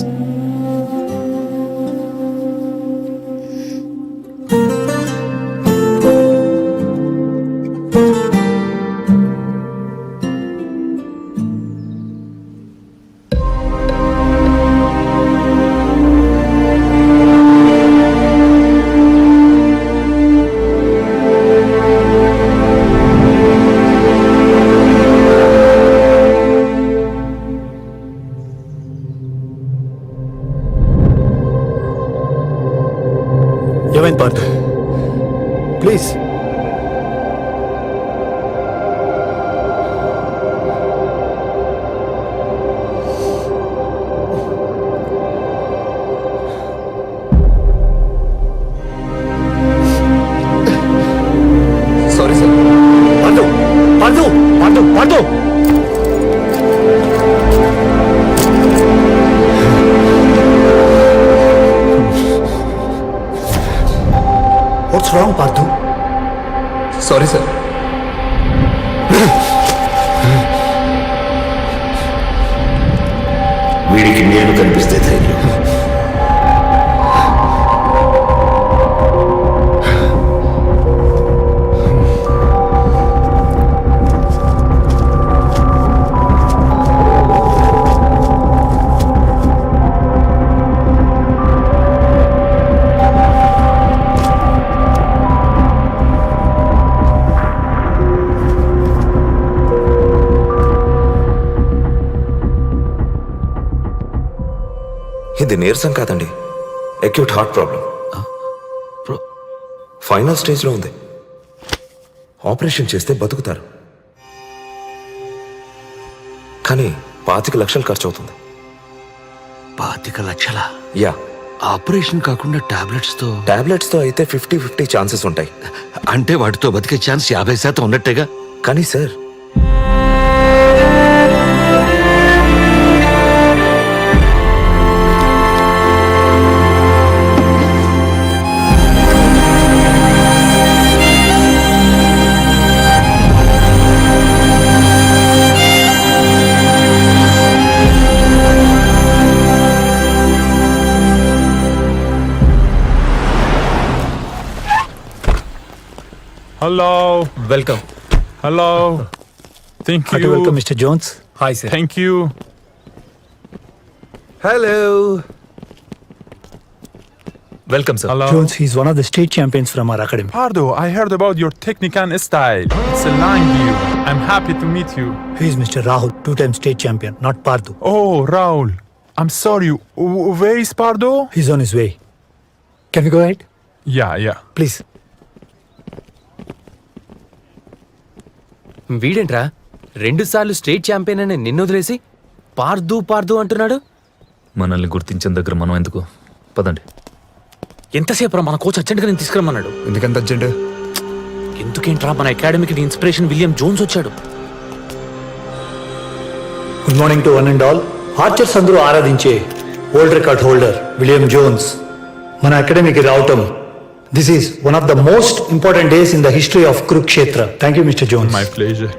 ఏమైంది Partha? Please. What's wrong Partha? Sorry sir. వీడికి నేను కనిపిస్తే ధైర్యం. ఇది నీరసం కాదండి, అక్యూట్ హార్ట్ ప్రాబ్లం. ఫైనల్ స్టేజ్లో ఉంది. ఆపరేషన్ చేస్తే బతుకుతారు, కానీ 25 లక్షలు ఖర్చు అవుతుంది. 25 లక్షలా? యా. ఆపరేషన్ కాకుండా టాబ్లెట్స్ తో అయితే 50-50 ఛాన్సెస్ ఉంటాయి. అంటే వాటితో బతికే ఛాన్స్ 50% ఉన్నట్టేగా. కానీ sir, Hello. Welcome. Hello. Thank you. Welcome mister Jones. Hi sir. Thank you. Hello. Welcome sir. Hello. Jones, he's one of the state champions from our academy. Pardo, I heard about your technique and style. It's aligned you. I'm happy to meet you. He is Mr. Rahul, 2-time state champion, not Pardu. Oh, Raul. I'm sorry. Where is Pardo? He's on his way. Can we go ahead? Yeah. Please. వీడేంట్రా 2 సార్లు state champion అని నిన్ను వదిలేసి పార్దు అంటున్నాడు. మనల్ని గుర్తించిన దగ్గర మనం ఎందుకు? పదండి. ఎంతసేపు మన కోచ్ అర్జెంట్గా నేను తీసుకురమ్మన్నాడు. ఎందుకంత అర్జెంట్? ఎందుకేంట్రా, మన అకాడమీకి ఇన్స్పిరేషన్ విలియం జోన్స్ వచ్చాడు. Good morning to one and all. Archers అందరూ ఆరాధించే world record holder William Jones మన అకాడమీకి రావటం, this is one of the most important days in the history of Kurukshetra. Thank you Mr Jones. My pleasure.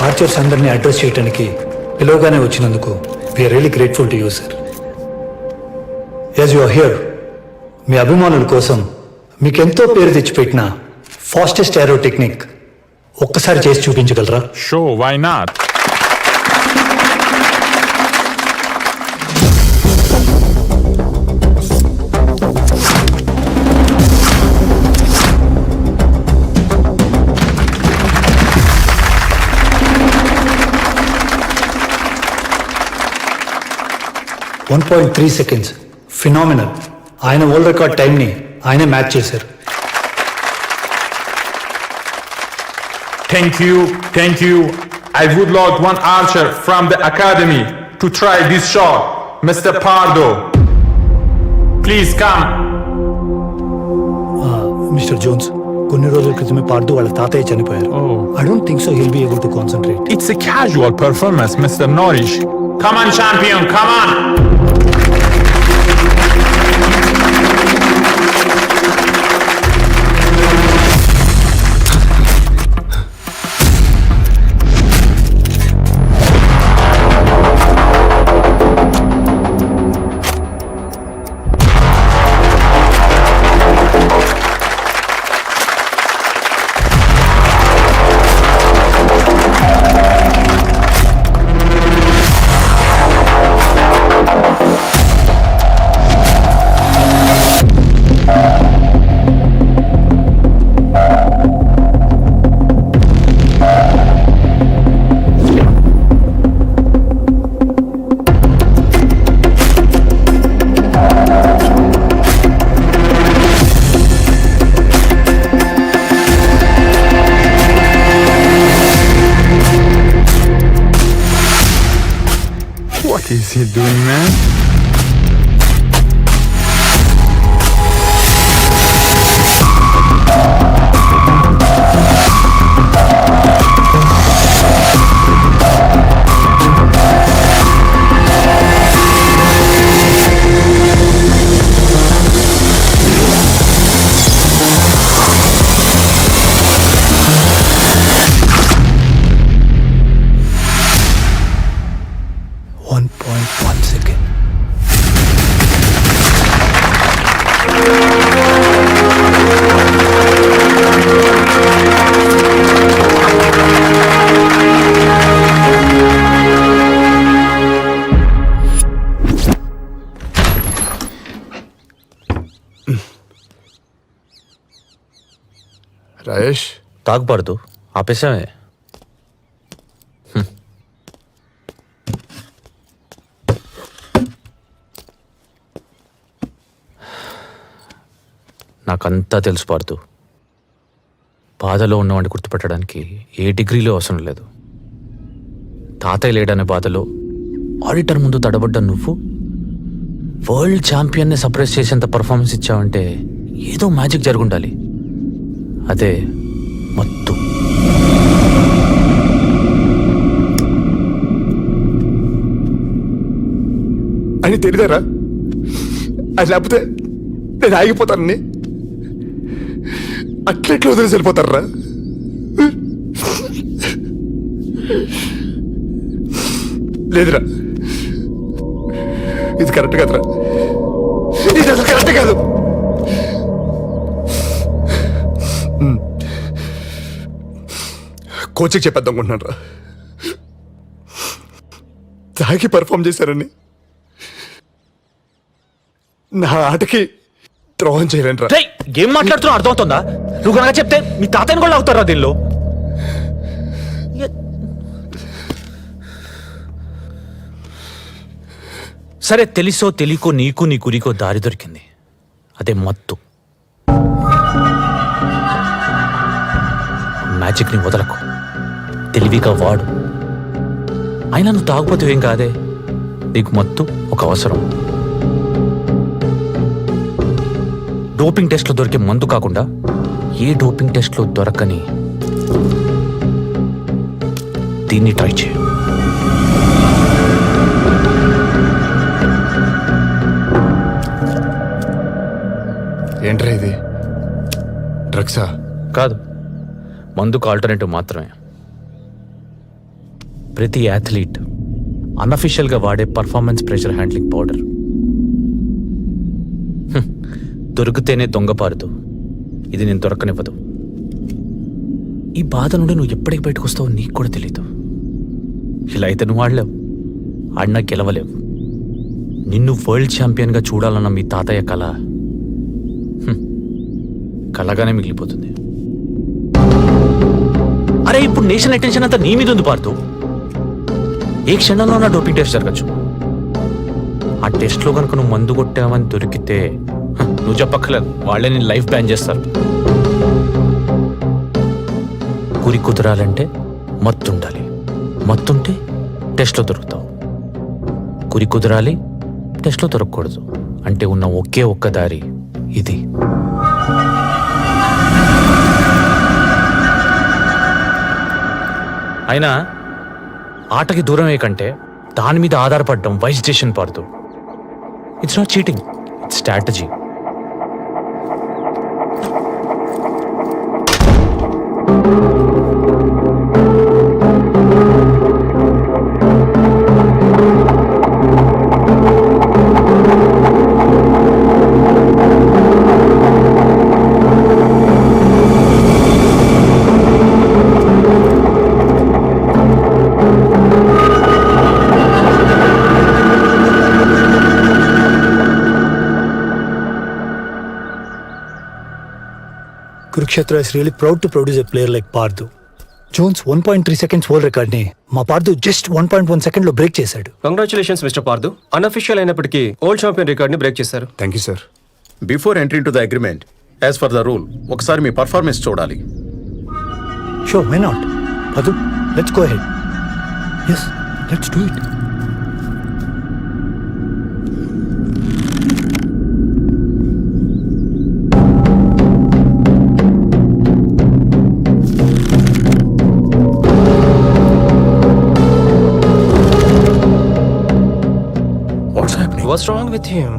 Archers అందరినీ address చేయడానికి పిలువగానే వచ్చినందుకు we are really grateful to you sir. As you are here, మీ అభిమానుల కోసం మీకెంతో పేరు తెచ్చిపెట్టిన ఫాస్టెస్ట్ ఏరో technique ఒక్కసారి చేసి చూపించగలరా? Sure, why not? .3 seconds. Phenomenal. ఆయన వరల్డ్ రికార్డ్ టైంని ఆయనే మ్యాచ్ చేశారు. Thank you. I would like one archer from the academy to try this shot. Mr. Pardo, please come. Mister Jones, కొన్ని రోజుల క్రితమే పార్దు వాళ్ళ తాతయ్య చనిపోయారు. I don't think so he'll be able to concentrate. It's a casual performance, Mr. Norris. Come on, champion, come on. What is he doing, man? 1.1 second. Rajesh, తాగబడదు, ఆపేసామే. నాకంతా తెలుసు పార్దు. బాధలో ఉన్నవాడిని గుర్తుపెట్టడానికి ఏ డిగ్రీలో అవసరం లేదు. తాతయ్య లేడనే బాధలో ఆడిటర్ ముందు తడబడ్డ నువ్వు వరల్డ్ ఛాంపియన్ని సర్ప్రైజ్ చేసేంత పర్ఫార్మెన్స్ ఇచ్చావంటే ఏదో మ్యాజిక్ జరుగుండాలి. అదే మత్తు. అని తెలియదారా? అది లేకపోతే నేను ఆగిపోతానని అట్లెట్లు వదిలేసి వెళ్ళిపోతారా? లేదురా, ఇది కరెక్ట్ కాదురా, ఇది అసలు కరెక్ట్ కాదు. కోచ్కి చెప్పేద్దాం అనుకుంటున్నాను రా, తాగి పర్ఫామ్ చేశారని నా ఆటకి ద్రోహం చేయలేంట్రా. ఏం మాట్లాడుతున్నావు అర్థమవుతుందా? నువ్వు కనుక చెప్తే మీ తాతయ్యని కూడా అవుతారా దీనిలో? సరే, తెలుసో తెలియకో నీకు నీ గురికో దారి దొరికింది. అదే మత్తు. మ్యాజిక్ని వదలకు, తెలివిగా వాడు. అయినా నువ్వు తాగుపోతే ఏం కాదే, నీకు మత్తు ఒక అవసరం. డోపింగ్ టెస్ట్లో దొరికే మందు కాకుండా ఏ డోపింగ్ టెస్ట్లో దొరకని దీన్ని ట్రై చేయి. ఏంట్రా ఇది? డ్రగ్సా? కాదు, మందుకు ఆల్టర్నేటివ్ మాత్రమే. ప్రతి అథ్లీట్ అన్అఫీషియల్గా వాడే పర్ఫార్మెన్స్ ప్రెషర్ హ్యాండ్లింగ్ పౌడర్. దొరికితేనే దొంగపారుదు, ఇది నేను దొరకనివ్వదు. ఈ బాధ నుండి నువ్వు ఎప్పటికి బయటకు వస్తావో నీకు కూడా తెలీదు. ఇలా అయితే నువ్వు ఆడలేవు, ఆడినా గెలవలేవు. నిన్ను వరల్డ్ ఛాంపియన్గా చూడాలన్న మీ తాతయ్య కళ కళగానే మిగిలిపోతుంది. అరే, ఇప్పుడు నేషనల్ అటెన్షన్ అంతా నీ మీద ఉంది పార్దు. ఏ క్షణంలో నా డోపింగ్ టెస్ట్ జరగచ్చు. ఆ టెస్ట్లో కనుక నువ్వు మందు కొట్టావని దొరికితే నువ్వు చెప్పక్కర్లేదు, వాళ్ళే నేను లైఫ్ బ్యాన్ చేస్తారు. గురి కుదరాలంటే మత్తుండాలి, మత్తుంటే టెస్ట్లో దొరుకుతావు. గురి కుదరాలి, టెస్ట్లో దొరకకూడదు. అంటే ఉన్న ఒకే ఒక్క దారి ఇది. అయినా ఆటకి దూరమే కంటే దాని మీద ఆధారపడడం wise decision Parthu. It's not cheating, it's strategy. Kurukshetra is really proud to produce a player like Parthu. Jones 1.3 seconds world record ని మా పార్థు జస్ట్ 1.1 సెకండ్ లో బ్రేక్ చేశాడు. Congratulations mister Partha. అన్అఫీషియల్ అయినప్పటికీ ఓల్డ్ ఛాంపియన్ రికార్డ్ ని బ్రేక్ చేశారు. Thank you sir. Before entry to the agreement, as for the rule, ఒకసారి మీ performance చూడాలి. Sure, why not? Parthu, let's go ahead. Yes, let's do it. What's wrong with him?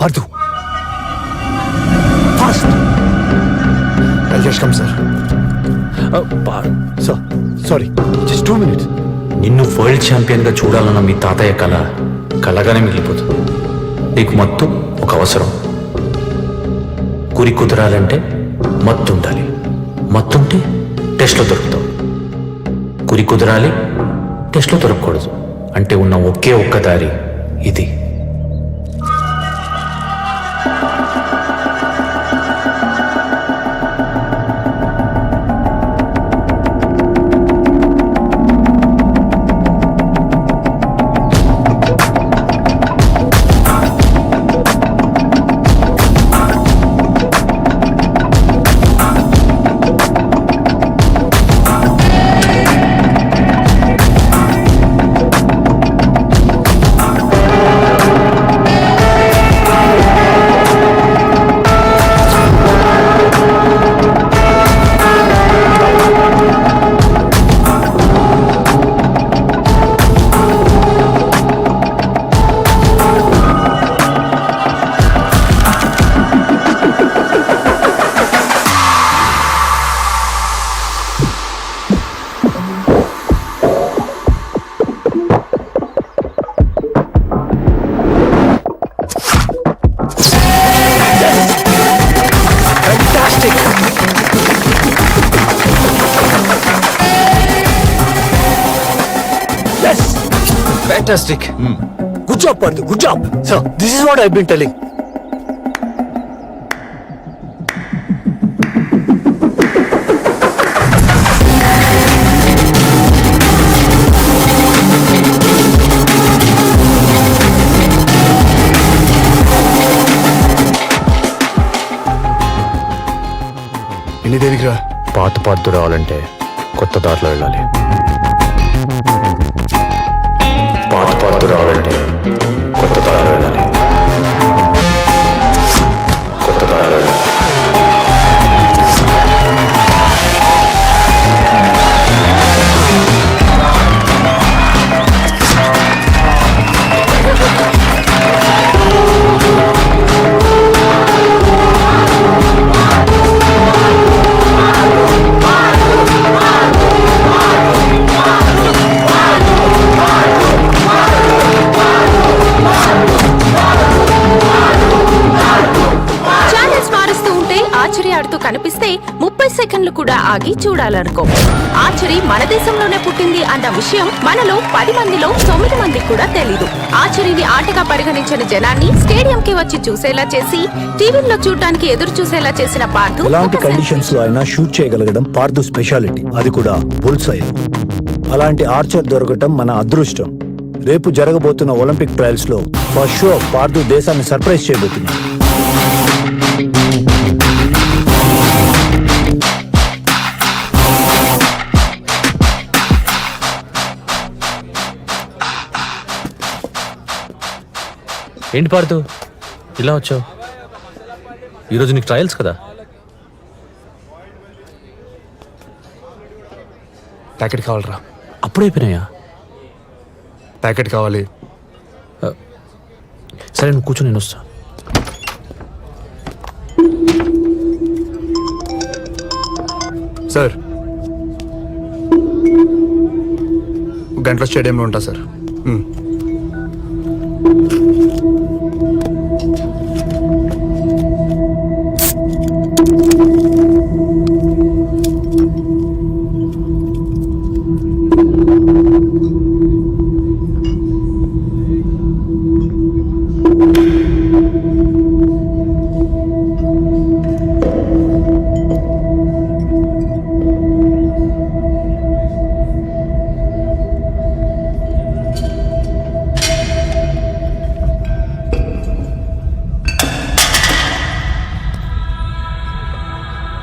Parthu, fast. I'll just come, sir. Sir, sorry, just 2 minutes. నిన్ను world ఛాంపియన్గా చూడాలన్న మీ తాతయ్య కళ కలగానే మిగిలిపోతుంది. నీకు మత్తు ఒక అవసరం. గురి కుదరాలంటే మత్తు ఉండాలి. మత్తుంటే టెస్ట్లో దొరుకుతావు. గురి కుదరాలి, టెస్ట్లో దొరకకూడదు. అంటే ఉన్న ఒకే ఒక్క దారి ఇది. Fantastic. Good job, Parthu. Good job. So, this is what I've been telling. ఎన్ని దేవికి రా పాత రావాలంటే కొత్త దారిలో వెళ్ళాలి. పాత రావాలంటే కొత్త దారిలో వెళ్ళాలి. కొత్త దారిలో వెళ్ళాలి. కనిపిస్తే 30 సెకండ్లు కూడా ఆగి చూడాలనుకో. ఆర్చరీ మన దేశంలోనే పుట్టింది అన్న విషయం మనలో 10 మందిలో 9 మందికి కూడా తెలీదు. ఆర్చరీని ఆటగా పరిగణించిన జనాన్ని స్టేడియం కి వచ్చి చూసేలా చేసి టీవీలో చూడటానికి ఎదురు చూసేలా చేసిన పార్థు ఎలాంటి కండిషన్స్ లో అయినా షూట్ చేయగలగడం పార్థు స్పెషాలిటీ. అది కూడా బుల్స్ ఐ. అలాంటి ఆర్చర్ దొరకటం మన అదృష్టం. రేపు జరగబోతున్న ఒలింపిక్ ట్రయల్స్ లో ఫర్ షూర్ పార్థు దేశాన్ని సర్ప్రైజ్ చేయబోతున్నాడు. ఏంటి పార్థు ఇలా వచ్చావు? ఈరోజు నీకు ట్రయల్స్ కదా? ప్యాకెట్ కావాలరా? అప్పుడైపోయినాయా? ప్యాకెట్ కావాలి. సరే నువ్వు కూర్చో, నేను వస్తా. సార్ గంటల స్టేడియంలో ఉంటా సార్.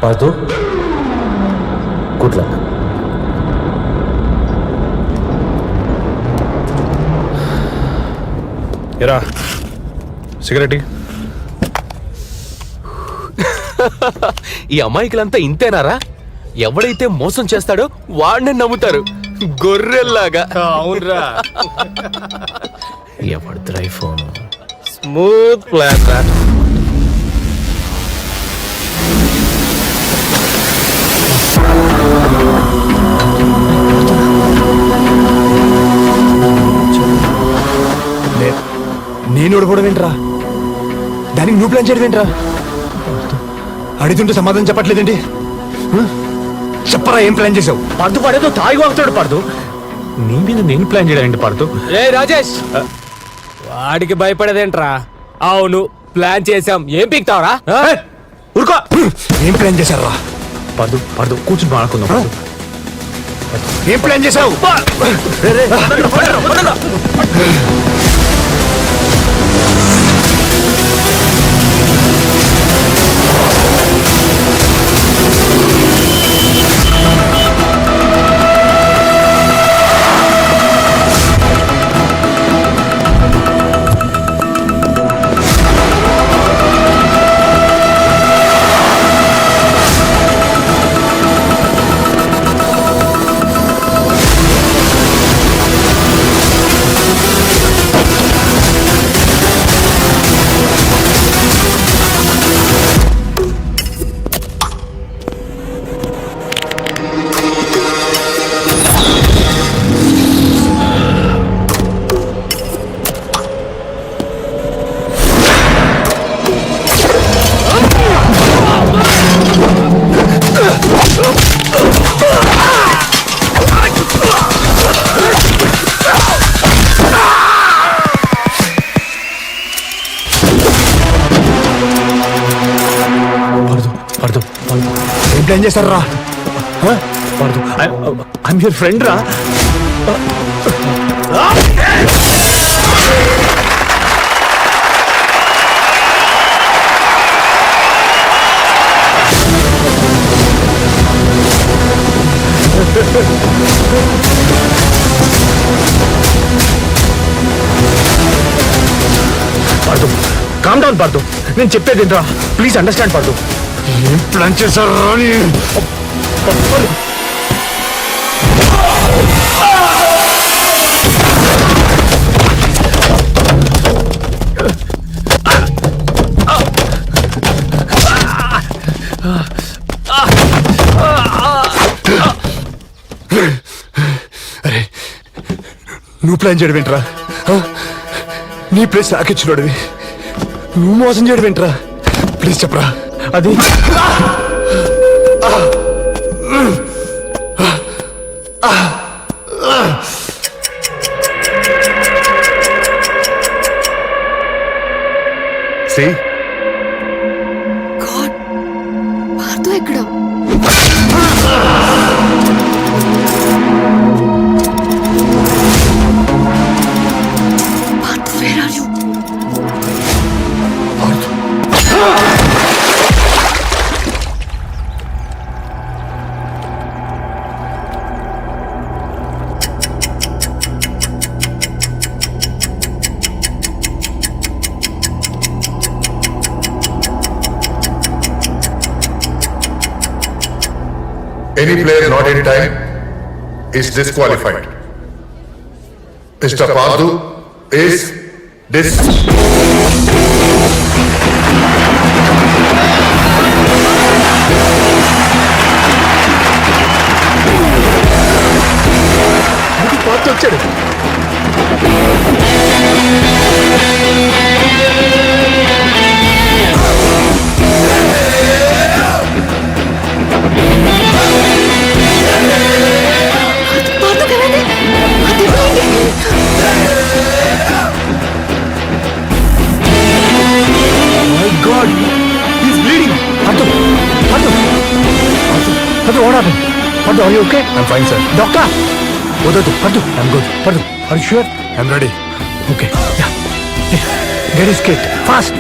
Partha, good luck. ఎరా సిగరెట్ ఈ అమాయకులంతా ఇంతేనారా? ఎవడైతే మోసం చేస్తాడో వాడిని నమ్ముతారు గొర్రెల్లాగా. అవునరా, ఎవరిద్ర ఐఫోన్ స్మూత్ ప్లాన్ రా. నేను ఓడిపోవడం ఏంట్రా? దానికి నువ్వు ప్లాన్ చేయడం ఏంట్రా? అడుగుతుంటే సమాధానం చెప్పట్లేదండి. చెప్పరా, ఏం ప్లాన్ చేసావు? పడుతూ పడేదో తాగి వాగుతాడు పడుతూ. నీ మీద నేను ప్లాన్ చేయడానికి పడుతూ. రే రాజేష్, వాడికి భయపడేదేంట్రా? అవును, ప్లాన్ చేసాం. ఏం పీక్తావరా? ఊరుకో. ఏం ప్లాన్ చేశారా? పడుతూ పడుతూ కూర్చుని మాట్లాడుకుందాం. ఏం ప్లాన్ చేసావు? ఏం ప్లాన్ చేశారా? పడుతూ ఐఎమ్ యువర్ ఫ్రెండ్ రా. పడుతూ కామ్ డౌన్ పడుతూ. నేను చెప్పేది ఏంట్రా, ప్లీజ్ అండర్స్టాండ్ పడుతూ. ఏం ప్లాన్ చేశారా? అరే, నువ్వు ప్లాన్ చేయడం ఏంట్రా? నీ ప్లేస్ నాకిచ్చినోడివి, నువ్వు మోసం చేయడం ఏంట్రా? ప్లీజ్ చెప్పరా. అది గాడ్, పార్థు ఎక్కడ? Parthu, where are you? Any player not in time is disqualified. Mr. Pardhu is party వచ్చాడు. పార్థు కదండి, అది పోయింది. My God, he's bleeding. Pardhu, what happened? Pardhu, are you okay? I'm fine, sir. Doctor, Pardhu, I'm good. Pardhu, are you sure? I'm ready. Okay, yeah. Get his kit. Fast.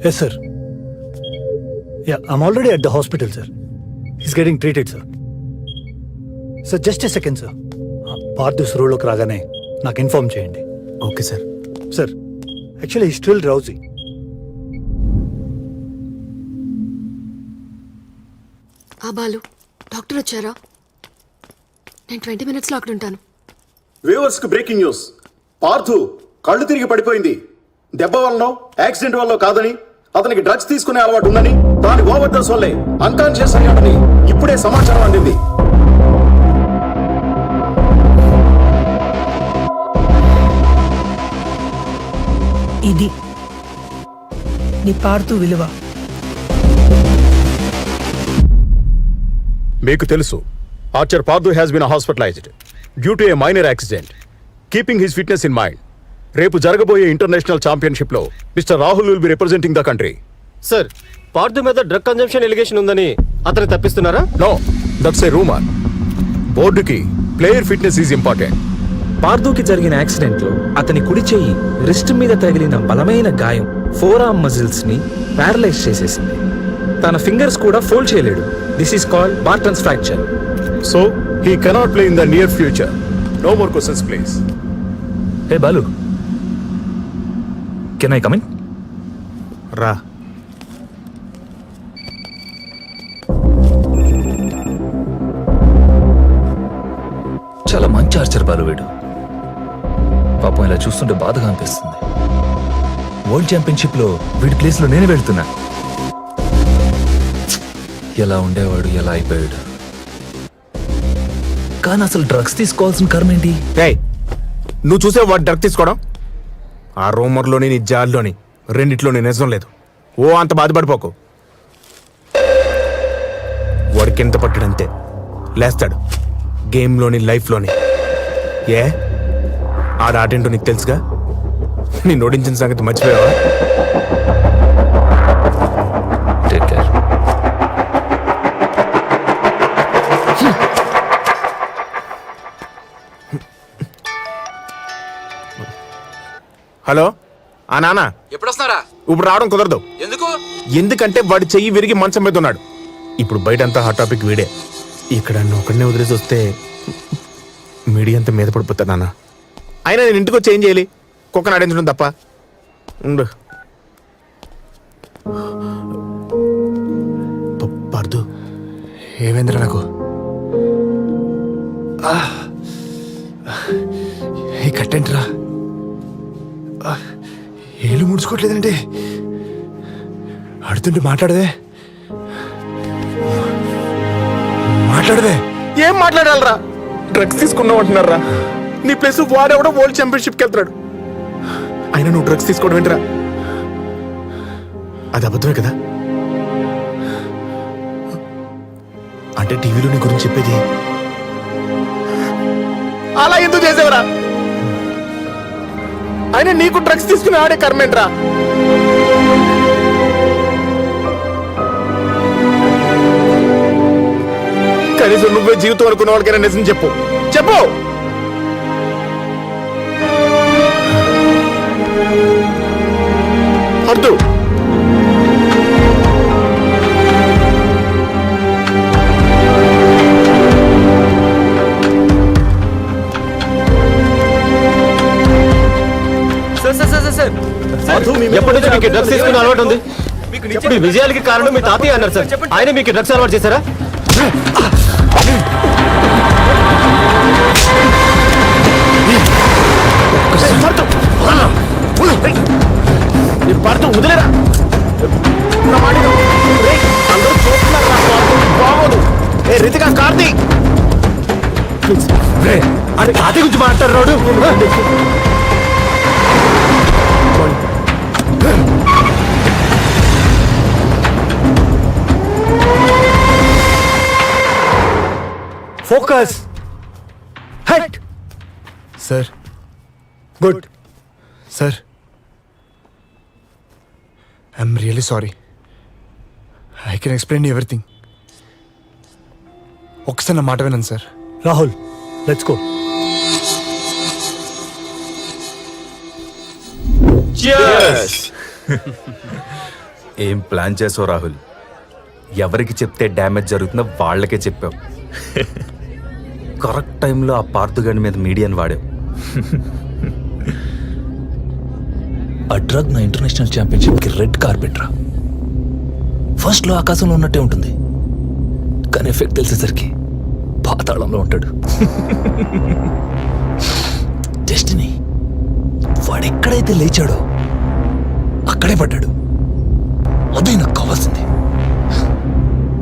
Yes, sir. Yeah, I'm already at the hospital, sir. He's getting treated, sir. Sir, just a second, sir. Partha స్రోలోకి రాగానే నాకు inform చేయండి. Okay sir. Sir, actually he still drowsy. ఆ Balu, doctor వచ్చారా? నేను 20 minutesలో అక్కడ ఉంటాను. Viewers కు breaking news. Partha కళ్ళు తిరిగి పడిపోయింది. దెబ్బ వల్లనో యాక్సిడెంట్ వల్ల కాదని, అతనికి డ్రగ్స్ తీసుకునే అలవాటు ఉందని, దాని ఓవర్ డోస్ వల్లే అన్కాన్షియస్ అయ్యాడని ఇప్పుడే సమాచారం అందింది. ఇది నీ పార్థు విలువ. మీకు తెలుసు, archer Parthu has been hospitalised due to a minor accident. Keeping his fitness in mind, రేపు జరగబోయే ఇంటర్నేషనల్ ఛాంపియన్షిప్ లో Mr Rahul will be representing the country. Sir, Parthu మీద డ్రగ్ కన్జంప్షన్ ఎలిగేషన్ ఉందని అతను తప్పిస్తున్నారా? No, that's a rumour. బోర్డుకి ప్లేయర్ ఫిట్నెస్ ఈజ్ ఇంపార్టెంట్. పార్థుకి జరిగిన యాక్సిడెంట్ లో అతని కుడి చెయ్యి రిస్ట్ మీద తగిలిన బలమైన గాయం ఫోర్ ఆర్మ్ మజిల్స్ ని ప్యారలైజ్ చేసేసింది. తన ఫింగర్స్ కూడా ఫోల్డ్ చేయలేడు. This is called Barton's fracture. So he cannot play in the near future. No more questions please. Hey Balu, can I come in? రా. చాలా మంచి ఆర్చర్ బాలు వీడు. పాపం ఇలా చూస్తుంటే బాధగా అనిపిస్తుంది. వరల్డ్ ఛాంపియన్షిప్ లో వీడి ప్లేస్ లో నేను వెళ్తున్నా. ఎలా ఉండేవాడు, ఎలా అయిపోయాడు. కానీ అసలు డ్రగ్స్ తీసుకోవాల్సిన కర్మ ఏంటి? నువ్వు చూసే వాడు డ్రగ్ తీసుకోవడం? ఆ రూమర్లోని నీ జాల్లోని రెండిట్లోని నిజం లేదు. ఓ అంత బాధపడిపోకు. వాడికి ఎంత పట్టాడంతే లేస్తాడు, గేమ్లోని లైఫ్లోని. ఏ ఆడేంటో నీకు తెలుసుగా. నేను ఓడించిన సంగతి మర్చిపోయావా? Take care. హలో, ఆ నాన్న ఎప్పుడు వస్తారా? ఇప్పుడు రావడం కుదరదు. ఎందుకు? ఎందుకంటే వాడి చెయ్యి విరిగి మంచం మీద ఉన్నాడు. ఇప్పుడు బయటంతా హాట్ టాపిక్ వీడే. ఇక్కడ ఒకడినే వదిలేసి వస్తే మీడియా అంతా మీద పడిపోతా నాన్న. అయినా నేను ఇంటికి వచ్చి ఏం చేయాలి? కుక్కను ఆడించడం తప్ప. ఉండు. పార్థు, ఏమైందిరా నాకు? ఈ కట్టేంటిరా? ఏళ్ళు ముడుచుకోవట్లేదండి. అడుతుంటే మాట్లాడదే. ఏం మాట్లాడాలరా? డ్రగ్స్ తీసుకున్నావు అంటున్నారా? నీ ప్లేస్ వాడెవడో వరల్డ్ ఛాంపియన్షిప్కి వెళ్తాడు. అయినా నువ్వు డ్రగ్స్ తీసుకోవడం ఏంటరా? అది అబద్ధమే కదా? అంటే టీవీలో నీ గురించి చెప్పేది అలా ఎందుకు చేసేవరా? అయినా నీకు డ్రగ్స్ తీసుకుని ఆడే కర్మేంట్రా? కనీసం నువ్వే జీవితం అనుకున్న వాళ్ళకైనా నిజం చెప్పు. చెప్పు. అర్థం. ఎప్పటి నుంచి మీకు డ్రగ్స్ తీసుకునే అలవాటు ఉంది? ఇప్పుడు ఈ విజయాలకి కారణం మీ తాతయ్య అన్నారు సార్. ఆయన మీకు డ్రగ్స్ అలవాటు చేశారా? వదిలేరా? అందరూ చూస్తున్నారు. బాగోదు. ఏ రితికా, కార్తీక్, అది తాతయ్య గురించి మాట్లాడుతున్నాడు. Focus. Head. Sir. Good. Sir, I'm really sorry. I can explain everything. ఒకసారి నా మాట వినండి సార్. Rahul, let's go. ఏం ప్లాన్ చేసావు రాహుల్? ఎవరికి చెప్తే డ్యామేజ్ జరుగుతుందో వాళ్ళకే చెప్పావు. కరెక్ట్ టైంలో ఆ పార్థుగాడి మీద మీడియాని వాడావు. ఆ డ్రగ్ నా ఇంటర్నేషనల్ ఛాంపియన్షిప్కి రెడ్ కార్పెట్ రా. ఫస్ట్లో ఆకాశంలో ఉన్నట్టే ఉంటుంది, కానీ ఎఫెక్ట్ తెలిసేసరికి పాతాళంలో ఉంటాడు. డెస్టినీ వాడెక్కడైతే లేచాడో అక్కడే పడ్డాడు. అదే నాకు కావాల్సింది.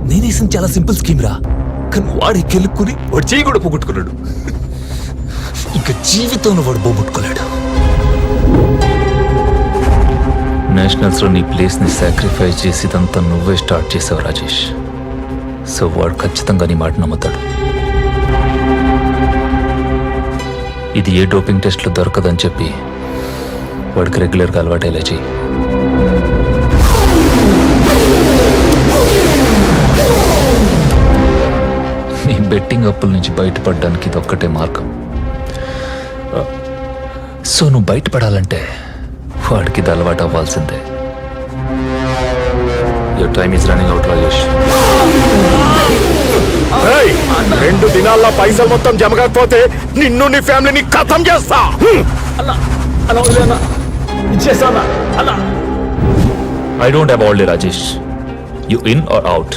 నేనేసిన చాలా సింపుల్ స్కీమ్ రా, కానీ వాడి కెలుక్కుని వాడు చేయి కూడా పోగొట్టుకున్నాడు. ఇంకా జీవితంలో వాడు పోగొట్టుకోలేడు. నేషనల్స్లో నీ ప్లేస్ని సాక్రిఫైస్ చేసి ఇదంతా నువ్వే స్టార్ట్ చేసావు రాజేష్. సో వాడు ఖచ్చితంగా నీ మాట నమ్ముతాడు. ఇది ఏ డోపింగ్ టెస్ట్లో దొరకదని చెప్పి వాడికి రెగ్యులర్గా అలవాటేలా చెయ్యి. నీ బెట్టింగ్ అప్పుల నుంచి బయటపడడానికి ఇది ఒక్కటే మార్గం. సో నువ్వు బయటపడాలంటే వాడికి ఇది అలవాటు అవ్వాల్సిందే. Your time is running out Rajesh. 2 దినాల్లో పైసలు మొత్తం జమ కాకపోతే నిన్ను నీ ఫ్యామిలీని ఖతం చేస్తా. I don't have all day, Rajesh. You in or out?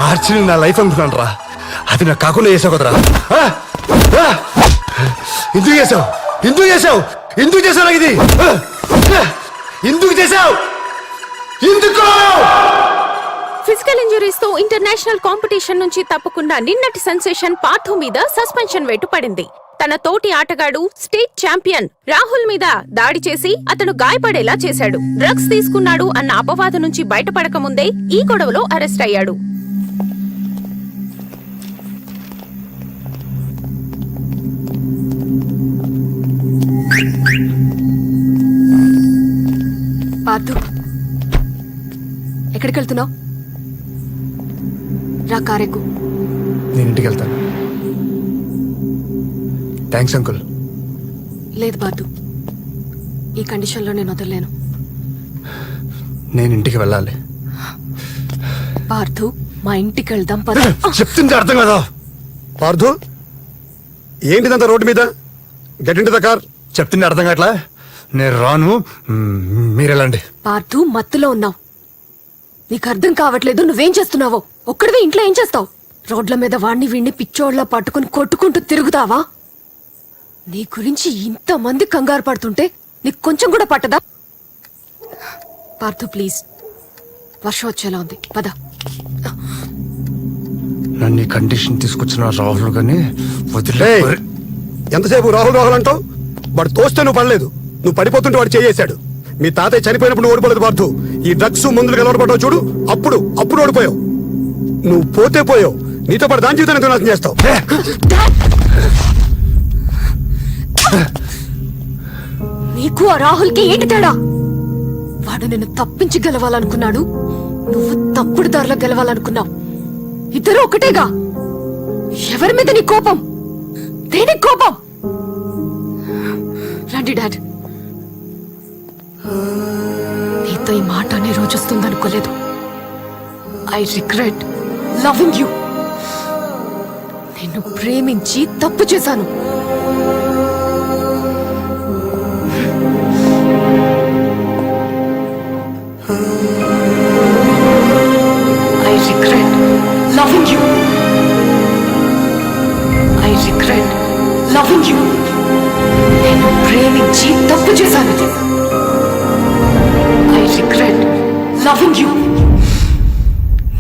Archery నా లైఫ్ అనుకున్నాను రా, అది నాకు కాకుండా చేసావు కదరా. ఎందుకు చేసావు ఎందుకు చేసావు ఎందుకు చేసావు నాకు ఇది? ఎందుకు చేసావు ఎందుకు? ఫిజికల్ ఇంజురీస్ తో ఇంటర్నేషనల్ కాంపిటీషన్ నుంచి తప్పకుండా నిన్నటి సెన్సేషన్ పార్థు మీద సస్పెన్షన్ వేటు పడింది. తన తోటి ఆటగాడు స్టేట్ ఛాంపియన్ రాహుల్ మీద దాడి చేసి అతను గాయపడేలా చేశాడు. డ్రగ్స్ తీసుకున్నాడు అన్న అపవాదు నుంచి బయటపడక ముందే ఈ గొడవలో అరెస్ట్ అయ్యాడు. పార్థు, ఎక్కడికి వెళ్తున్నావు? రా, కారెక్కు. నేను ఇంటికి వెళ్తాను. Thanks uncle. లేదు పార్థు, ఈ కండిషన్లో నేను వదలలేను. నేను ఇంటికి వెళ్ళాలి. పార్థు, మా ఇంటికి వెళ్దాం పద. చెప్తుంది అర్థం కదా పార్థు? ఏంటిదంతా రోడ్డు మీద? Get in to the car. చెప్తుంది అర్థం కావట్లా? నేను రాను, మీరు వెళ్ళండి. పార్థు, మత్తులో ఉన్నావు. నీకు అర్థం కావట్లేదు నువ్వేం చేస్తున్నావో. ఒక్కడివే ఇంట్లో ఏం చేస్తావు? రోడ్ల మీద వాణ్ణి వీణ్ణి పిచ్చోడ్లా పట్టుకుని కొట్టుకుంటూ తిరుగుతావా? నీ గురించి ఇంతమంది కంగారు పడుతుంటే నీకు కొంచెం కూడా పట్టదా? పార్థు ప్లీజ్, వర్షం వచ్చేలా ఉంది, పద. నన్ను ఈ కండిషన్ తీసుకొచ్చిన రాహుల్ గాని వదిలే. ఎంతసేపు రాహుల్ రాహుల్ అంటావు? వాడు తోస్తే నువ్వు పడలేదు, నువ్వు పడిపోతుంటే వాడు చేయేశాడు. మీ తాతయ్య చనిపోయినప్పుడు నువ్వు ఓడిపోలేదు పార్థు. ఈ డ్రగ్స్ మందులు కలవడపడ్డావు చూడు, అప్పుడు ఓడిపోయావు. నువ్వు పోతే పోయావు, నీతో పాటు దాని జీవితాన్ని నాశనం చేస్తావు. నీకు ఆ రాహుల్కి ఏంటి తేడా? వాడు నిన్ను తప్పించి గెలవాలనుకున్నాడు, నువ్వు తప్పుడు దారిలో గెలవాలనుకున్నావు. ఇద్దరు ఒకటేగా. ఎవరి మీద నీ కోపం? దేనికి కోపం? రండి డాడ్. నీతో ఈ మాట అనే రోజు వస్తుందనుకోలేదు. I regret loving you. నిన్ను ప్రేమించి తప్పు చేశాను. I regret loving you. I regret loving you. నేను ప్రేమించి తప్పు చేశాను. I regret loving you.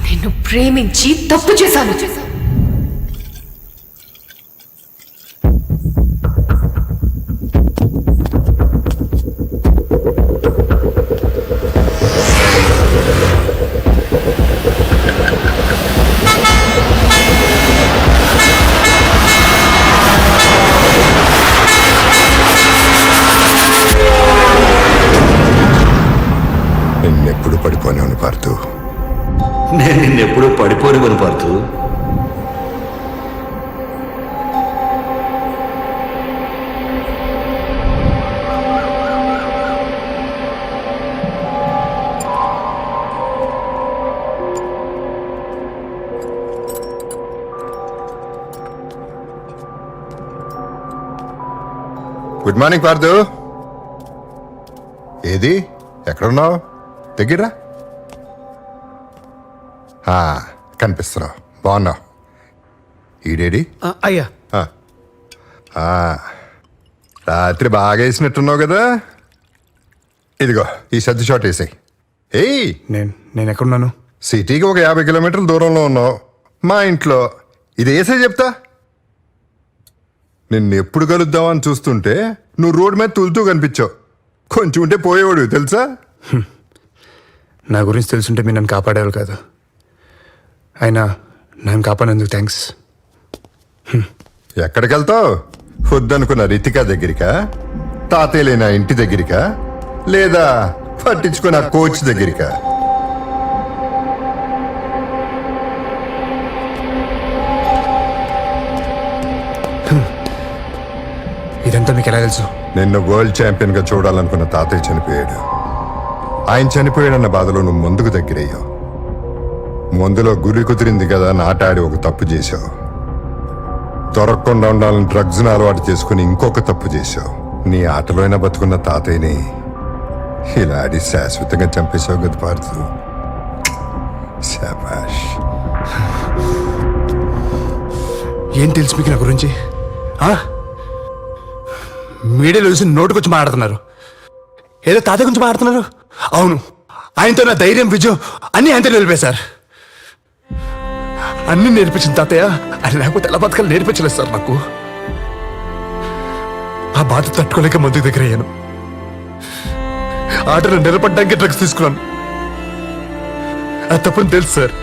నేను ప్రేమించి తప్పు చేశాను. నిన్నెప్పుడు పడిపోయాను పార్థు. నేను నిన్నెప్పుడూ పడిపోనివను పార్థు. Good morning Parthu. ఏది ఎక్కడున్నావు? దగ్గర కనిపిస్తున్నావు, బాగున్నావు. ఈడేడి? అయ్యా, రాత్రి బాగా వేసినట్టున్నావు కదా. ఇదిగో ఈ సర్ది షాట్ వేసాయి. ఏయ్, నేను ఎక్కడున్నాను? సిటీకి ఒక 50 కిలోమీటర్ల దూరంలో ఉన్నావు, మా ఇంట్లో. ఇది వేసే చెప్తా. నిన్ను ఎప్పుడు కలుద్దామని చూస్తుంటే నువ్వు రోడ్ మీద తులుతూ కనిపించావు. కొంచెం ఉంటే పోయేవాడు తెలుసా. నా గురించి తెలుసుంటే మీరు నన్ను కాపాడేవాళ్ళు కాదు. అయినా నన్ను కాపాడేందుకు థ్యాంక్స్. ఎక్కడికి వెళ్తావు? వద్దనుకున్న రితికా దగ్గరికా, తాతయ్య లేని ఆ ఇంటి దగ్గరికా, లేదా పట్టించుకున్న కోచ్ దగ్గరికా? ఇదంతా మీకు ఎలా తెలుసు? నిన్ను వరల్డ్ ఛాంపియన్ గా చూడాలనుకున్న తాతయ్య చనిపోయాడు. ఆయన చనిపోయాడన్న బాధలో నువ్వు ముందుకు దగ్గరయ్యావు. ముందులో గురి కుదిరింది కదా నాటాడి ఒక తప్పు చేశావు. దొరకకుండా ఉండాలని డ్రగ్స్ ను అలవాటు చేసుకుని ఇంకొక తప్పు చేశావు. నీ ఆటలో అయినా బతుకున్న తాతయ్యని ఇలా ఆడి శాశ్వతంగా చంపేశావు కదా పార్థు. శాబాష్. ఏం తెలుసు మీకు నా గురించి? మీడియాలో చూసి నోటుకొచ్చి మాట్లాడుతున్నారు. ఏదో తాతయ్య గురించి మాట్లాడుతున్నారు. అవును, ఆయనతో నా ధైర్యం, విజయం అన్నీ ఆయనతో నిలిపాయి సార్. అన్నీ నేర్పించింది తాతయ్య. అది లేకపోతే ఎలా బతకాలి నేర్పించలేదు సార్ నాకు. ఆ బాధ తట్టుకోలేక మందుకు దగ్గర అయ్యాను. ఆటలో నిలబడ్డానికి డ్రగ్స్ తీసుకున్నాను. అది తప్పని తెలుసు సార్.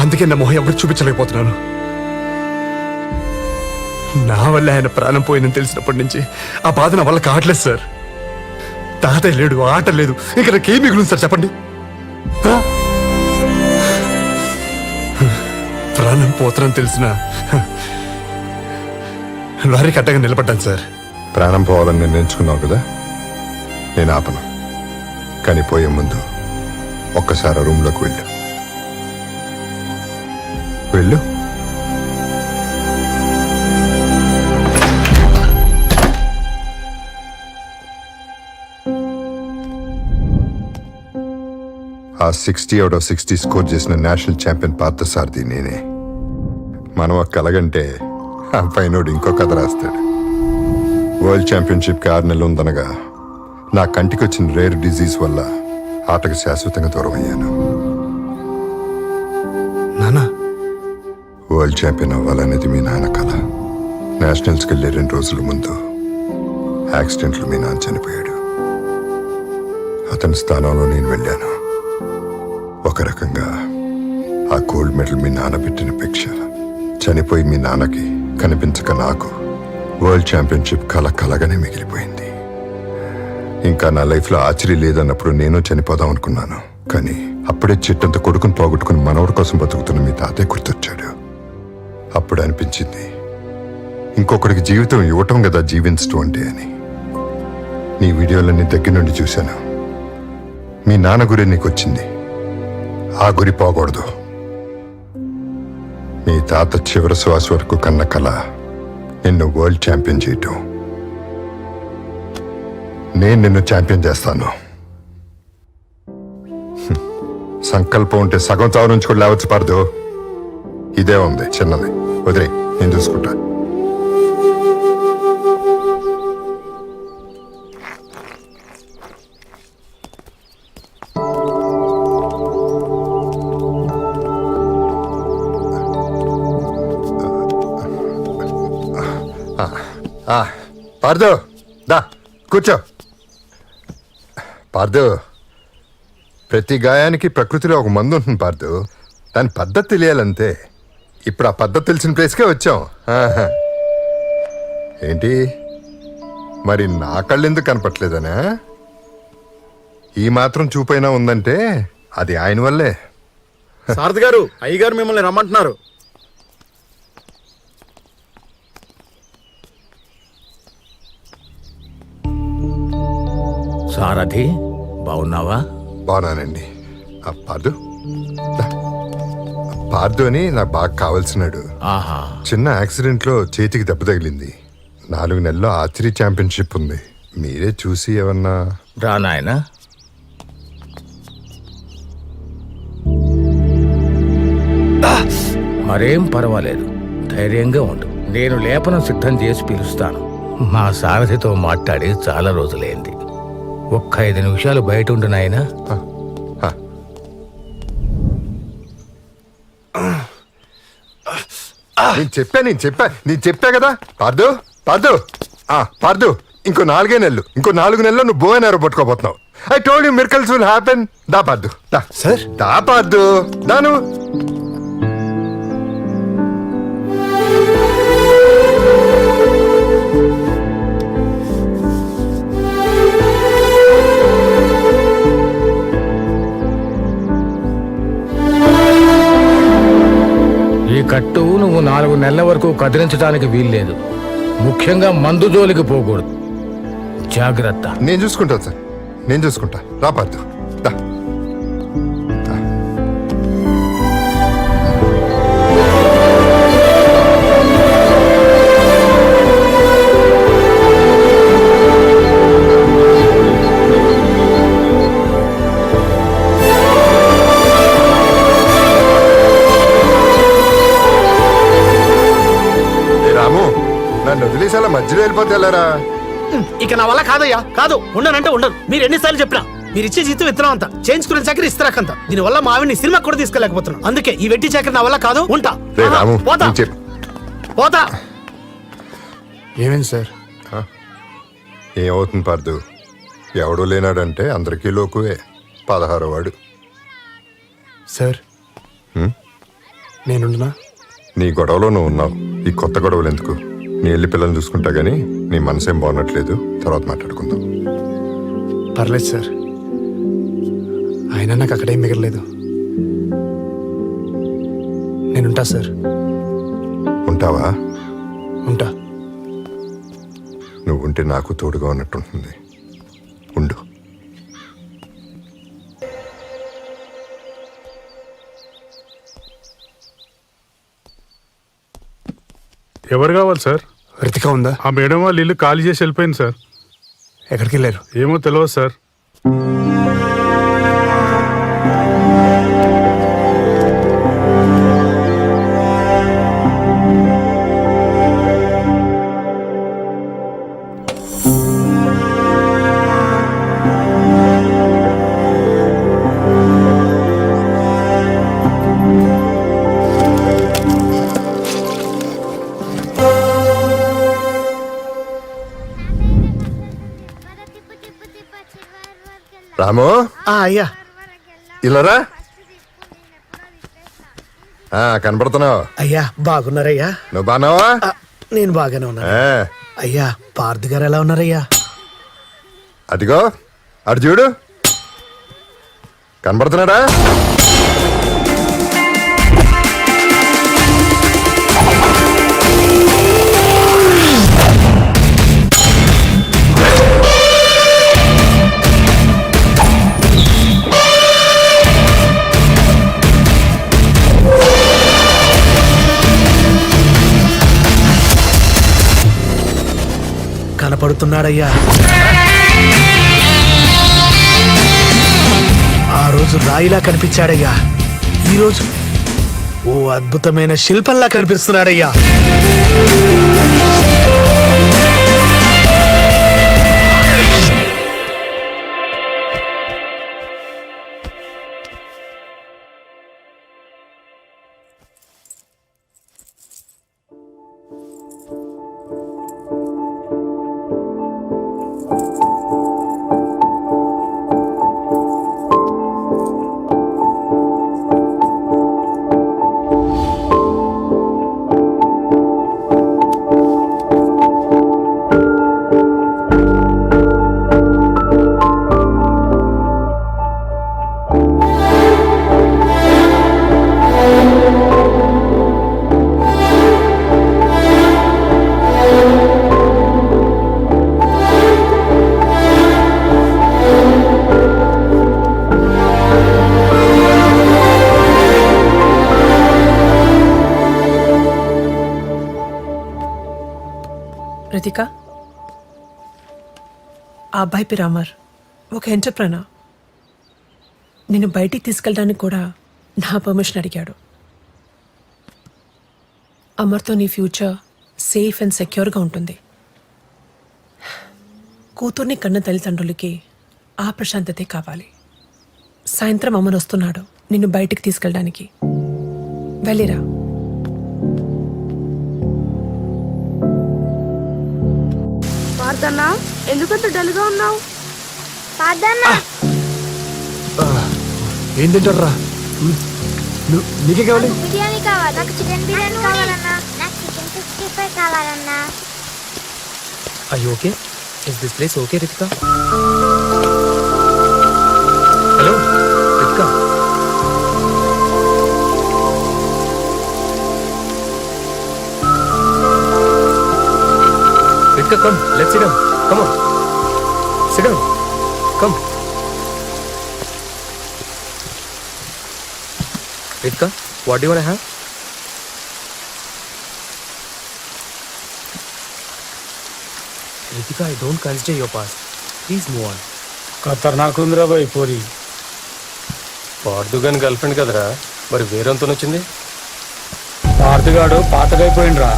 అందుకే నా మొహం ఎవరు చూపించలేకపోతున్నాను. నా వల్ల ఆయన ప్రాణం పోయిందని తెలిసినప్పటి నుంచి ఆ బాధ నా వల్ల కావట్లేదు సార్. తాతయ్య లేడు, ఆట లేదు, ఇక నాకేం మిగులుంది సార్ చెప్పండి? ప్రాణం పోతానని తెలిసిన లారీకి అడ్డగా నిలబడ్డాను సార్. ప్రాణం పోవాలని నిర్ణయించుకున్నావు కదా, నేను ఆపను. కానీ పోయే ముందు ఒక్కసారి ఆ రూమ్లోకి వెళ్ళు. వెళ్ళు. ఆ 60 out of 60 స్కోర్ చేసిన నేషనల్ ఛాంపియన్ పార్థసారథి నేనే. మనం ఒక కలగంటే ఆ పైనోడు ఇంకో కథ రాస్తాడు. వరల్డ్ ఛాంపియన్షిప్కి 6 నెలలు ఉందనగా నా కంటికి వచ్చిన రేర్ డిజీజ్ వల్ల ఆటకు శాశ్వతంగా దూరం అయ్యాను. నానా, వరల్డ్ ఛాంపియన్ అవ్వాలనేది మీ నాన్న కళ. నేషనల్స్కి వెళ్ళే 2 రోజుల ముందు యాక్సిడెంట్లో మీ నాన్న చనిపోయాడు. అతని స్థానంలో నేను వెళ్ళాను. ఒక రకంగా ఆ గోల్డ్ మెడల్ మీ నాన్న పెట్టిన భిక్ష. చనిపోయి మీ నాన్నకి కనిపించక నాకు వరల్డ్ ఛాంపియన్షిప్ కలగానే మిగిలిపోయింది. ఇంకా నా లైఫ్లో ఆశ్చర్యం లేదన్నప్పుడు నేను చనిపోదాం అనుకున్నాను. కానీ అప్పుడే చెట్టంత కొడుకుని పోగొట్టుకుని మనవడి కోసం బతుకుతున్న మీ తాతయ్య గుర్తొచ్చాడు. అప్పుడు అనిపించింది ఇంకొకరికి జీవితం ఇవ్వటం కదా జీవించటం అంటే అని. నీ వీడియోలన్నీ దగ్గర నుండి చూశాను. మీ నాన్న గురి నీకు వచ్చింది, ఆ గురి పోకూడదు. మీ తాత చివరి శ్వాస వరకు కన్న కల నిన్ను వరల్డ్ ఛాంపియన్ చేయటం. నేను నిన్ను ఛాంపియన్ చేస్తాను. సంకల్పం ఉంటే సగం చావు నుంచి కూడా లేవచ్చు పడదు. ఇదే ఉంది చిన్నది, వదిలే, నేను చూసుకుంటా. పార్దు, దా కూర్చో. పార్దు, ప్రతి గాయానికి ప్రకృతిలో ఒక మందు ఉంటుంది పార్దు. దాని పద్ధతి తెలియాలంతే. ఇప్పుడు ఆ పద్ధతి తెలిసిన ప్లేస్కే వచ్చాం. ఏంటి మరి నా కళ్ళెందుకు కనపట్లేదనా? ఈ మాత్రం చూపైనా ఉందంటే అది ఆయన వల్లే. సారథి గారు, అయ్యగారు మిమ్మల్ని రమ్మంటున్నారు. సారథి, బాగున్నావా? బాగున్నానండి. పార్దు, పార్దు అని నాకు బాగా కావాల్సినాడు. చిన్న యాక్సిడెంట్ లో చేతికి దెబ్బ తగిలింది. 4 నెలల్లో ఆర్చరీ ఛాంపియన్షిప్ ఉంది. మీరే చూసి ఏమన్నా. రా నాయనా. మరేం పర్వాలేదు, ధైర్యంగా ఉండు. నేను లేపనం సిద్ధం చేసి పిలుస్తాను. మా సారథితో మాట్లాడి చాలా రోజులైంది. ఒక్క 5 నిమిషాలు బయట ఉండు నాయనా. నేను చెప్పా కదా పార్దు. పార్దు, పార్దు, ఇంకో 4 నెలలు, ఇంకో 4 నెలల్లో నువ్వు బోయనారో పట్టుకోబోతున్నావు. I told you miracles will happen. దా పార్దు, దా సార్, దా పార్దు, దాను. ఈ కట్టు నువ్వు 4 నెలల వరకు కదిలించడానికి వీల్లేదు. ముఖ్యంగా మందు జోలికి పోకూడదు. జాగ్రత్త. నేను చూసుకుంటాను సార్, నేను చూసుకుంటా. రా పార్దు, దా. వదిలేసి అలా మధ్యలో వెళ్ళిపోతే వెళ్ళారా? ఇక నా వల్ల కాదయ్యా, కాదు. ఉండనంటే ఉండను. మీరు ఎన్నిసార్లు చెప్పినా మీరు ఇచ్చే జీతం విత్తనం అంతా, చేయించుకునే చాకరీ ఇస్తారాకంత. దీని వల్ల మా ఆవిడ్ని సినిమా కూడా తీసుకెళ్ళకపోతున్నాను. అందుకే ఈ వెట్టి చాకరీ నా వల్ల కాదు. ఉంటా. రే రాము, పోతా నేను చెప్పు. పోతా. ఏమైంది సార్? ఏమవుతుంది పార్దు? ఎవడూ లేనాడంటే అందరికీ లోకువే. 16వ వాడు. సార్ నేనుండునా? నీ గొడవలో నువ్వు ఉన్నావు. ఈ కొత్త గొడవలు ఎందుకు? నీ వెళ్ళి పిల్లల్ని చూసుకుంటా గానీ నీ మనసేం బాగున్నట్లేదు. తర్వాత మాట్లాడుకుందాం. పర్లేదు సార్, అయినా నాకు అక్కడేం మిగలలేదు. నేనుంటా సార్. ఉంటావా? ఉంటా. నువ్వు ఉంటే నాకు తోడుగా ఉన్నట్టుంటుంది. ఉండు. ఎవరు కావాలి సార్? రితిక ఉందా? ఆ మేడం వాళ్ళు ఇల్లు ఖాళీ చేసి వెళ్ళిపోయింది సార్. ఎక్కడికి వెళ్ళారు? ఏమో తెలియదు సార్. రాము, అయ్యా ఇల్లరా. కనపడుతున్నావు. అయ్యా బాగున్నారయ్యా? నువ్వు బాగున్నావా? నేను బాగానే ఉన్నా. అయ్యా పార్థి గారు ఎలా ఉన్నారయ్యా? అదిగో అటు చూడు, కనపడుతున్నాడా? కనపడుతున్నాడయ్యా. ఆ రోజు రాయిలా కనిపించాడయ్యా. ఈరోజు ఓ అద్భుతమైన శిల్పంలా కనిపిస్తున్నాడయ్యా. రితిక, ఆ అబ్బాయి పేరు అమర్, ఒక ఎంటర్ప్రెనర్. నిన్ను బయటికి తీసుకెళ్ళడానికి కూడా నా పర్మిషన్ అడిగాడు. అమర్తో నీ ఫ్యూచర్ సేఫ్ అండ్ సెక్యూర్గా ఉంటుంది. కూతుర్ని కన్న తల్లిదండ్రులకి ఆ ప్రశాంతతే కావాలి. సాయంత్రం అమర్ వస్తున్నాడు నిన్ను బయటికి తీసుకెళ్ళడానికి. వెళ్ళిరా. పార్థన్నా, ఎందుకంత డల్గా ఉన్నావు? ఏం తింటారా? నీకే కావాలి? బిర్యానీ కావాలి. నాకు చికెన్ బిర్యానీ కావాలన్నా. నాకు చికెన్ 65 కావాలన్నా. Are you okay? Is this place okay, Ritika? Hello, Ritika. Ritika, come. Let's sit down. Come on. Sit down. Come. Ritika, what do you want to have? Ritika, I don't consider your past. Please move on. ఖతర్నాక్ ఉందిరా bye పోరి. పార్థుగాని girl friend కదరా, మరి వేరేంతో వచ్చింది? పార్థుగాడు పాతగైపోయిండ్రా,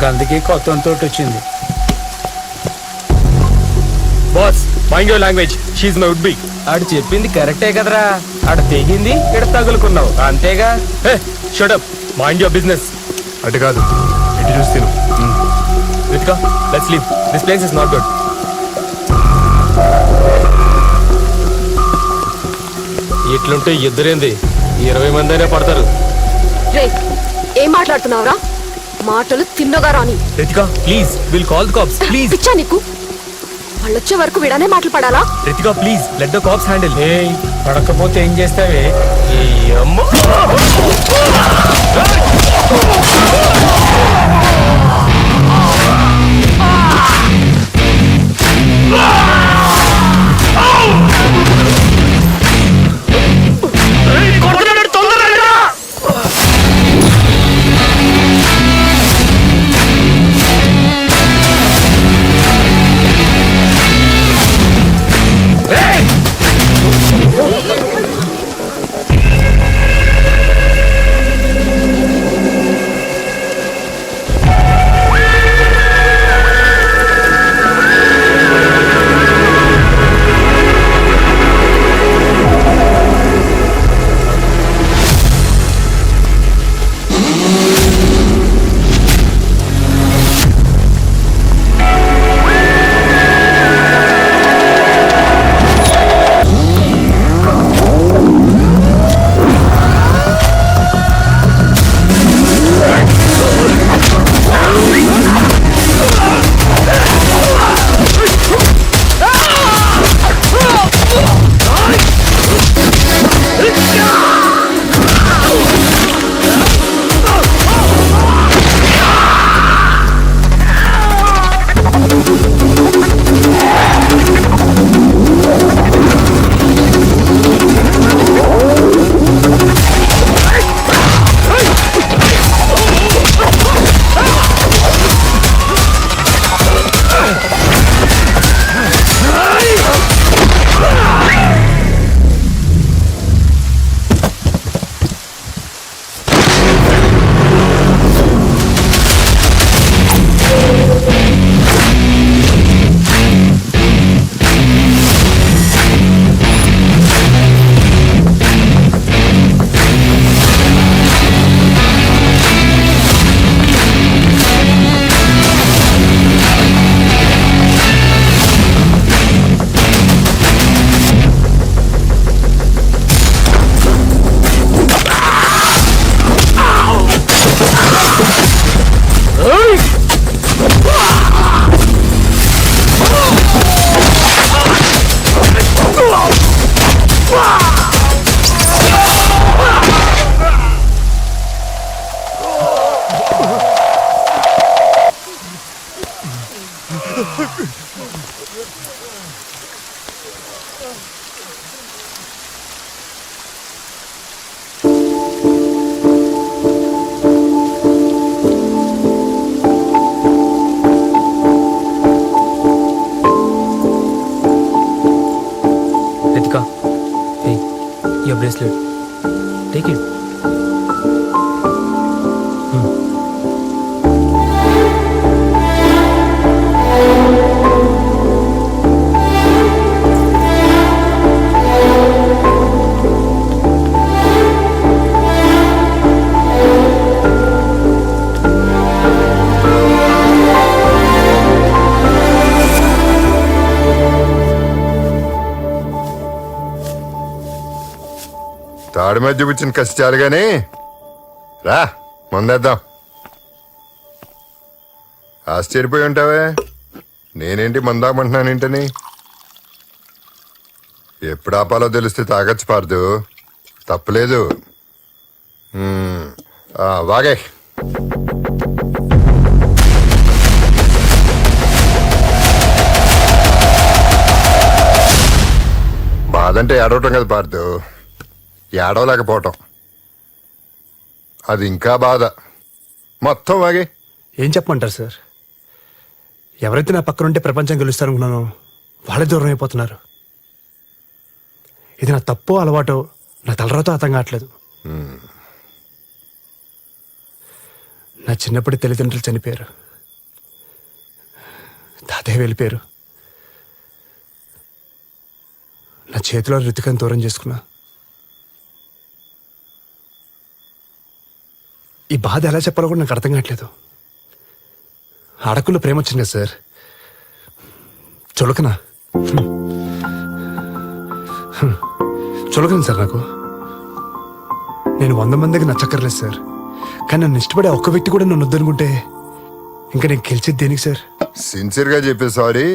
గందుకి కొత్త వచ్చింది. Boss mind your language she is my would be. ఆడు చెప్పింది కరెక్టే కదరా, ఆడ తెగింది ఇక్కడ తగులుకున్నావు అంతేగా. Shut up, mind your business. అటు కాదు, ఇటు చూసి తిను. Ritika, let's leave, this place is not good. ఇట్లుంటే ఇద్దరేంది 20 మంది అయినా పడతారు. రే ఏం మాట్లాడుతున్నావురా? మాటలు తిన్నగా రాని. Ritika please, will call the cops please. పిచ్చా నీకు? వాళ్ళొచ్చే వరకు విడానే మాటలు పడాలా? Ritika please, let the cops handle. పడకపోతే ఏం చేస్తావే? ఈ అమ్మ your bracelet. Take it. తాడి మీద చూపించిన కసి చాలు గాని రా ముందేద్దాం. ఆశ్చర్యపోయి ఉంటావే, నేనేంటి మందామంటున్నానేంటని. ఎప్పుడు ఆపాలో తెలిస్తే తాగొచ్చు పారదు, తప్పులేదు. వాగే బాధంటే ఏడవటం కదా పారదు, ఏడవలేకపోవటం అది ఇంకా బాధ. మొత్తం వాగే. ఏం చెప్పమంటారు సార్? ఎవరైతే నా పక్కన ఉంటే ప్రపంచం గెలుస్తారనుకున్నానో వాళ్ళే దూరం అయిపోతున్నారు. ఇది నా తప్పో అలవాటో నా తలరాతో అర్థం కావట్లేదు. నా చిన్నప్పటి తల్లిదండ్రులు చనిపోయారు, తాతయ్య వెళ్ళిపోయారు. చేతిలో రితికను దూరం చేసుకున్నా. ఈ బాధ ఎలా చెప్పాలో కూడా నాకు అర్థం కావట్లేదు. అడకుల్లో ప్రేమ వచ్చింది కదా సార్, చులకనా చులకను సార్. నాకు నేను 100 మందికి నచ్చక్కర్లేదు సార్, కానీ నన్ను ఇష్టపడే ఒక్క వ్యక్తి కూడా నన్ను వద్దనుకుంటే ఇంకా నేను గెలిచేది దేనికి సార్? సిన్సియర్గా చెప్పే సారీ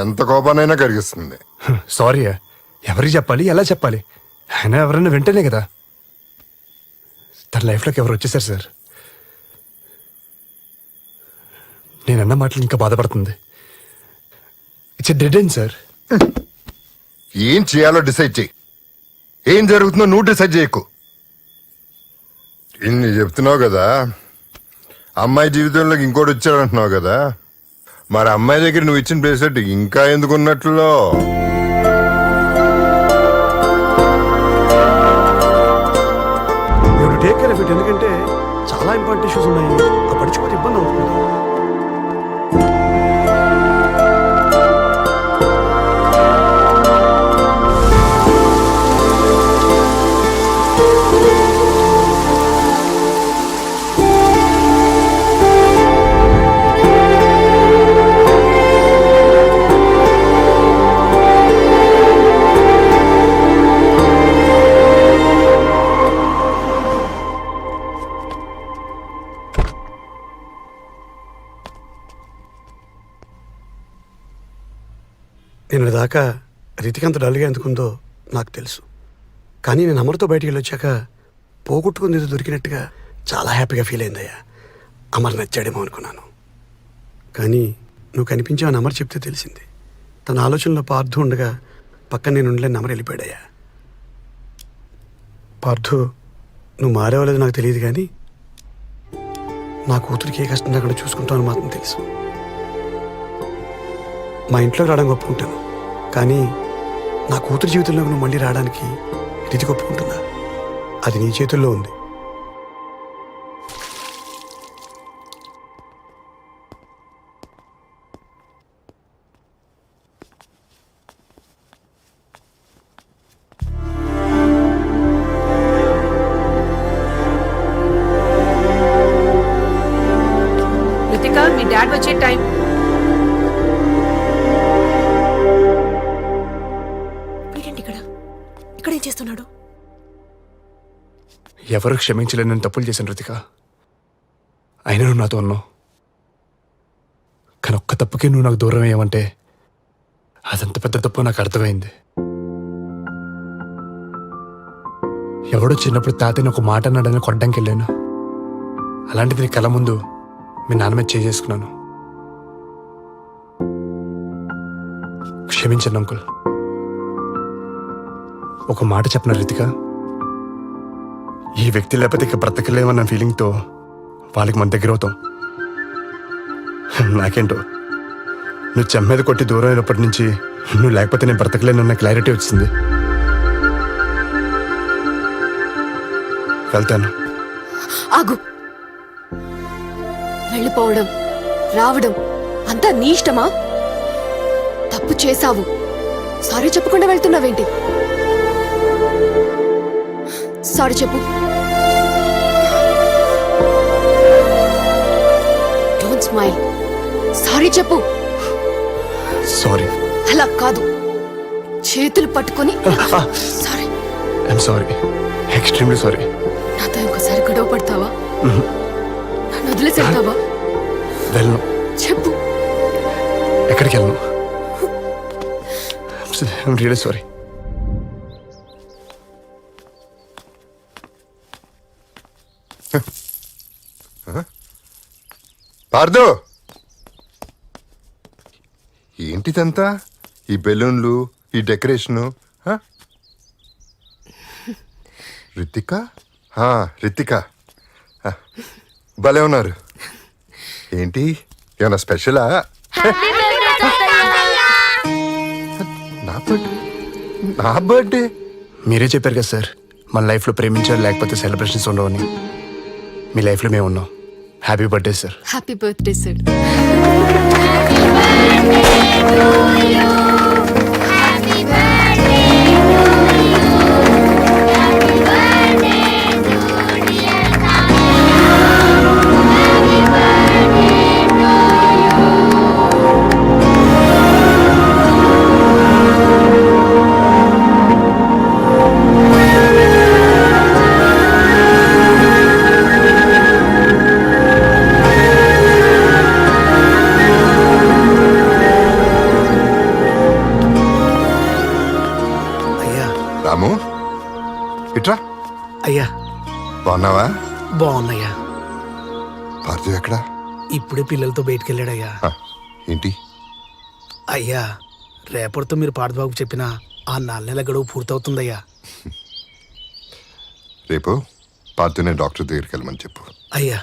ఎంత కోపానైనా కరిగిస్తుంది. సారీ ఎవరికి చెప్పాలి, ఎలా చెప్పాలి? ఆయన ఎవరైనా వెంటనే కదా. తన లైఫ్లోకి ఎవరు వచ్చేసారు సార్. నేనన్న మాటలు ఇంకా బాధపడుతుంది. It's dead end sir. ఏం చేయాలో డిసైడ్ చేయి. ఏం జరుగుతుందో నువ్వు డిసైడ్ చేయకు. ఇన్ని చెప్తున్నావు కదా, అమ్మాయి జీవితంలోకి ఇంకోటి వచ్చాడంటున్నావు కదా, మరి అమ్మాయి దగ్గర నువ్వు ఇచ్చిన బ్రేస్లెట్ ఇంకా ఎందుకున్నట్లో? టేక్ కేర్ ఆఫ్ ఇట్, ఎందుకంటే చాలా ఇంపార్టెంట్ ఇష్యూస్ ఉన్నాయి. ఆ పడిచిపోతే ఇబ్బంది అవుతుంది. నేను దాకా రితికంత డల్గా ఎందుకుందో నాకు తెలుసు, కానీ నేను అమర్తో బయటికి వెళ్ళొచ్చాక పోగొట్టుకుంది ఏదో దొరికినట్టుగా చాలా హ్యాపీగా ఫీల్ అయిందయ్యా. అమర్ నచ్చాడేమో అనుకున్నాను, కానీ నువ్వు కనిపించావని అమర్ చెప్తే తెలిసింది. తన ఆలోచనలో పార్థు ఉండగా పక్కన నేను ఉండలేని అమర్ వెళ్ళిపోయాడయ్యా. పార్థు, నువ్వు మారేవలేదు నాకు తెలియదు, కానీ నా కూతురికి ఏ కష్టం అక్కడ చూసుకుంటావు మాత్రం తెలుసు. మా ఇంట్లోకి రావడానికి ఒప్పుకుంటాను, కానీ నా కూతురు జీవితంలో నువ్వు మళ్ళీ రావడానికి రితిక ఒప్పుకుంటుందా? అది నీ చేతుల్లో ఉంది. రితిక, మీ డాడ్ వచ్చే టైం. ఇక్కడ ఏం చేస్తున్నాడు? ఎవరు క్షమించలేని నేను తప్పులు చేశాను రితిక. అయినా నువ్వు నాతో ఉన్నావు, కానీ ఒక్క తప్పుకి నువ్వు నాకు దూరం అయ్యావంటే అదంత పెద్ద తప్పు నాకు అర్థమైంది. ఎవడో చిన్నప్పుడు తాతని ఒక మాట అన్నాడని కొట్టడానికి వెళ్ళాను. అలాంటిది నీ కళ్ళ ముందు మీ నాన్న మీద చేసుకున్నాను. క్షమించండి అంకుల్. ఒక మాట చెప్పిన రితిక, ఈ వ్యక్తి లేకపోతే ఇక బ్రతకలేమన్న ఫీలింగ్తో వాళ్ళకి మన దగ్గర అవుతాం. నాకేంటో నువ్వు చెమ్మేద కొట్టి దూరం అయినప్పటి నుంచి నువ్వు లేకపోతే నేను బ్రతకలేనన్న క్లారిటీ వచ్చింది. వెళ్తాను. ఆగు. వెళ్ళిపోవడం, రావడం అంతా నీ ఇష్టమా? తప్పు చేశావు, సారీ చెప్పకుండా వెళ్తున్నావేంటి? సారీ చెప్పు. Don't smile. సారీ చెప్పు. సారీ. అలా కాదు, చేతులు పట్టుకొని sorry. I'm sorry, extremely sorry. నాతో ఇంకోసారి గొడవ పడతావా? నన్ను వదిలేసి వెళ్తావా? వెళ్ళను. చెప్పు. ఎక్కడికి వెళ్ళను. I'm really sorry. పార్దు, ఏంటిదంతా? ఈ బెలూన్లు, ఈ డెకరేషను? రితిక, రితిక భలే ఉన్నారు. ఏంటి, ఏమన్నా స్పెషలా? నా బర్త్డే? మీరే చెప్పారు కదా సార్, మన లైఫ్లో ప్రేమించారు లేకపోతే సెలబ్రేషన్స్ ఉండవని. మీ లైఫ్లో మేము ఉన్నాం. Happy birthday sir. Happy birthday sir. Happy birthday to you. బాగున్నావా? బాగున్నాయ్యా. పార్థు ఎక్కడా? ఇప్పుడే పిల్లలతో బయటికి వెళ్ళాడయ్యా. ఏంటి? అయ్యా, రేపటితో మీరు పార్థబాబుకు చెప్పిన ఆ 4 నెలల గడువు పూర్తవుతుందయ్యా. రేపు పార్థునే డాక్టర్ దగ్గరికి వెళ్ళమని చెప్పు. అయ్యా.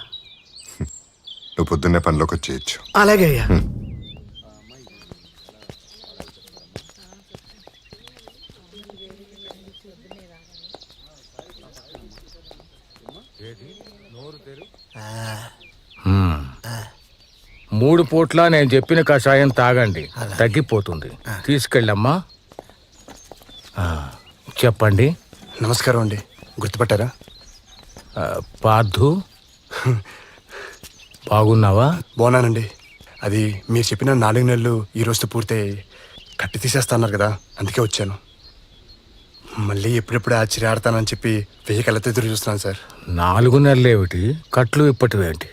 నువ్వు పొద్దున్నే పనిలోకి వచ్చేయచ్చు. అలాగే అయ్యా. మూడు పూట్ల నేను చెప్పిన కషాయం తాగండి, తగ్గిపోతుంది. తీసుకెళ్ళమ్మా. చెప్పండి. నమస్కారం అండి, గుర్తుపట్టారా? పార్థు, బాగున్నావా? బాగున్నానండి. అది మీరు చెప్పిన 4 నెలలు ఈ రోజుతో పూర్తయి కట్టి తీసేస్తాన్నారు కదా, అందుకే వచ్చాను. మళ్ళీ ఎప్పుడెప్పుడు ఆశ్చర్యాడతానని చెప్పి 1000 కళ్ళతో ఎదురు చూస్తున్నాను సార్. 4 నెలలేమిటి, కట్లు ఇప్పటివేంటి?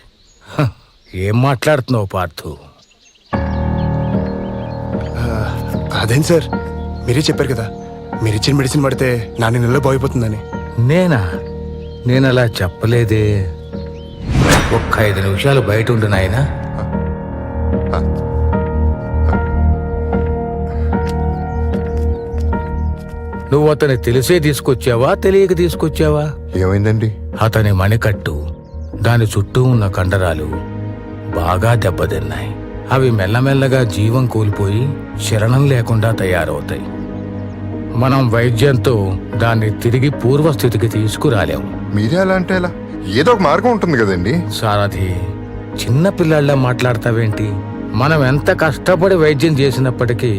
ఏం మాట్లాడుతున్నావు పార్థు? అదేం సార్, మీరే చెప్పారు కదా మీరు ఇచ్చిన మెడిసిన్ పడితే 4 నెలల్లో బాగుపోతుందని. నేను అలా చెప్పలేదే. ఒక్క 5 నిమిషాలు బయట ఉండు నాయనా. నువ్వు అతని తెలిసే తీసుకొచ్చావా, తెలియక తీసుకొచ్చావా? ఏమైందండి? అతని మణికట్టు, దాని చుట్టూ ఉన్న కండరాలు బాగా దెబ్బతిన్నాయి. అవి మెల్లమెల్లగా జీవం కోల్పోయి శరణం లేకుండా తయారవుతాయి. మనం వైద్యంతో దాన్ని తిరిగి పూర్వస్థితికి తీసుకురాలేం. మీరే అలా అంటే ఎలా? ఏదో ఒక మార్గం ఉంటుంది కదండి. సారథి, చిన్న పిల్లల్లా మాట్లాడతావేంటి? మనం ఎంత కష్టపడి వైద్యం చేసినప్పటికీ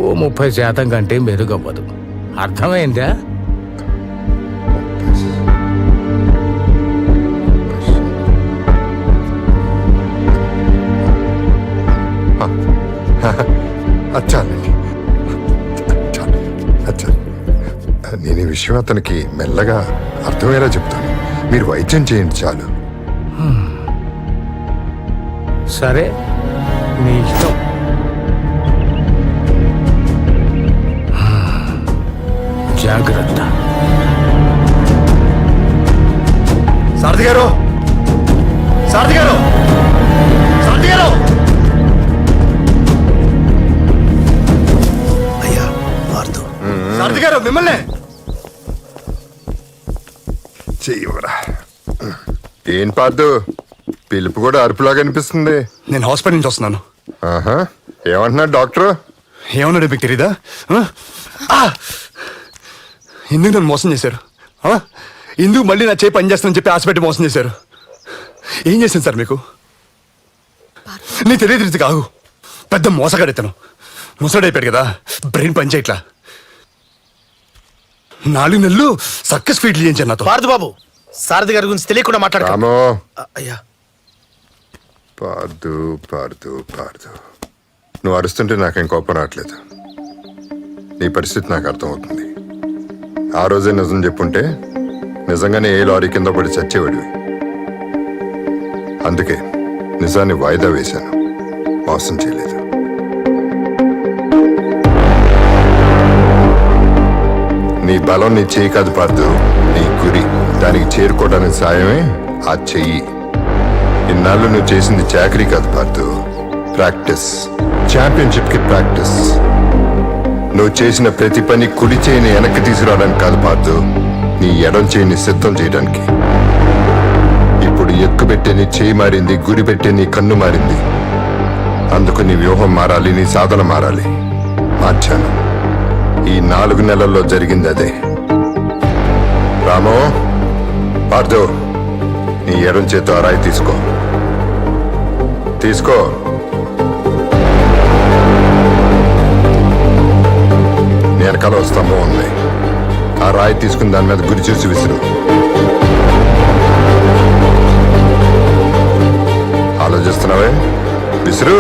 ఓ 30% కంటే మెరుగవ్వదు. అర్థమైందా? అచ్చానండి, అచ్చా. నేను ఈ విషయం అతనికి మెల్లగా అర్థమయ్యేలా చెప్తాను. మీరు వైద్యం చేయండి చాలు. సరే, నీ ఇష్టం. జాగ్రత్త. సారథి గారు, సారథి గారు, సారథి గారు! అయ్యా పార్థు. సారథి గారు, మిమ్మల్ని చెయ్యవరా. ఏం పార్థు, పిలుపు కూడా అరుపులాగా అనిపిస్తుంది. నేను హాస్పిటల్ నుంచి వస్తున్నాను. ఏమంటున్నాడు డాక్టర్? ఏమన్నాడు మీకు తెలీదా? ఎందుకు నన్ను మోసం చేశారు? ఎందుకు మళ్ళీ నా చేయి పనిచేస్తానని చెప్పి ఆశపెట్టి మోసం చేశారు? ఏం చేశాను సార్ మీకు? నీ తెలియదు రీతి కాదు, పెద్ద మోసగాడెత్తాను. ముసడైపోయాడు కదా, బ్రెయిన్ పనిచేయట్లా. 4 నెలలు సర్కస్ ఫీట్లు చేయించాను నాతో. పార్థు బాబు, సారథి గారి గురించి తెలియకుండా మాట్లాడతాము. అయ్యా. పార్థు పార్థు పార్థు, నువ్వు అరుస్తుంటే నాకేం కోపం రావట్లేదు. నీ పరిస్థితి నాకు అర్థమవుతుంది. ఆ రోజే నిజం చెప్పుంటే నిజంగానే ఏ లారీ కింద పడి చచ్చేవాడివి. అందుకే నిజాన్ని వాయిదా వేశాను, మోసం చేయలేదు. నీ బలం నీ చెయ్యి కాదు పార్థు, నీ గురి. దానికి చేరుకోవడానికి సాయమే ఆ చెయ్యి. ఇన్నాళ్ళు నువ్వు చేసింది చాకరీ కాదు పార్థు, ప్రాక్టీస్. ఛాంపియన్షిప్ కి ప్రాక్టీస్. నువ్వు చేసిన ప్రతి పని కుడి చేయిని వెనక్కి తీసుకురావడానికి కాదు పార్థు, నీ ఎడం చేయిని సిద్ధం చేయడానికి. ఇప్పుడు ఎక్కుబెట్టే నీ చేయి మారింది, గురి పెట్టే నీ కన్ను మారింది. అందుకు నీ వ్యూహం మారాలి, నీ సాధన మారాలి. మార్చాను. ఈ 4 నెలల్లో జరిగింది అదే. రామో, పార్థు, నీ ఎడం చేతో ఆ రాయి తీసుకో. తీసుకో. వెనకాల స్తంభం ఉంది, ఆ రాయి తీసుకుని దాని మీద గురి చూసి విసురు. ఆలోచిస్తున్నావే? విసురు.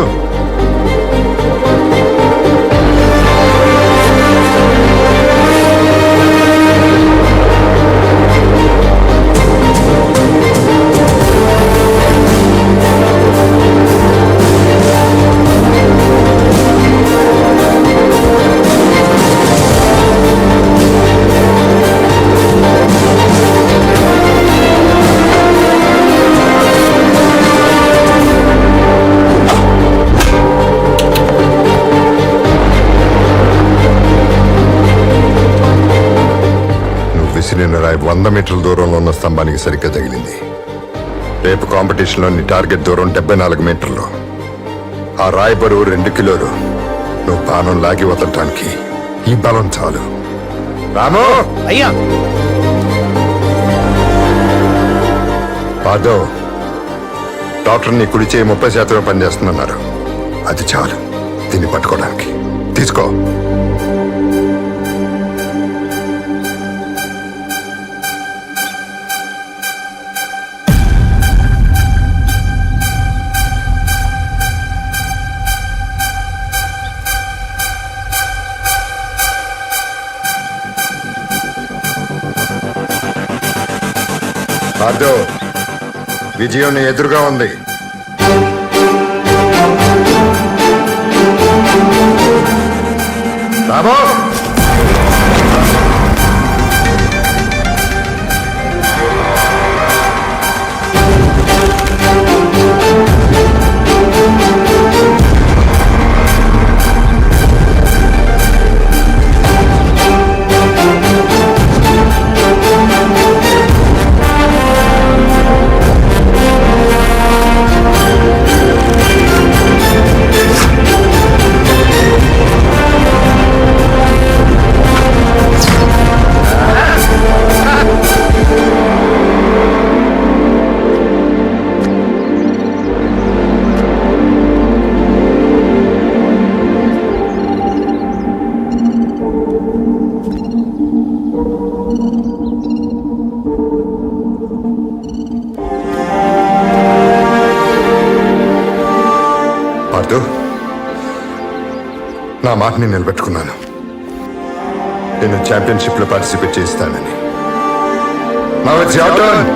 మీటర్ల దూరంలో ఉన్న స్తంభానికి సరిగ్గా తగిలింది. రేపు కాంపిటీషన్లో నీ టార్గెట్ దూరం 74 మీటర్లు. ఆ రాయి బరువు 2 కిలోలు. నువ్వు బాణం లాగి వదలటానికి ఈ బలం చాలు. రాము అయ్యా పార్దో, డాక్టర్ నీ కుడి చేయి 30% పనిచేస్తున్నారు. అది చాలు దీన్ని పట్టుకోవడానికి. తీసుకో. పార్దో, విజయం నీ ఎదురుగా ఉంది. రామో, పార్దో, నా మాటని నిలబెట్టుకున్నాను. నేను ఛాంపియన్షిప్ లో పార్టిసిపేట్ చేస్తానని. Now it's your turn.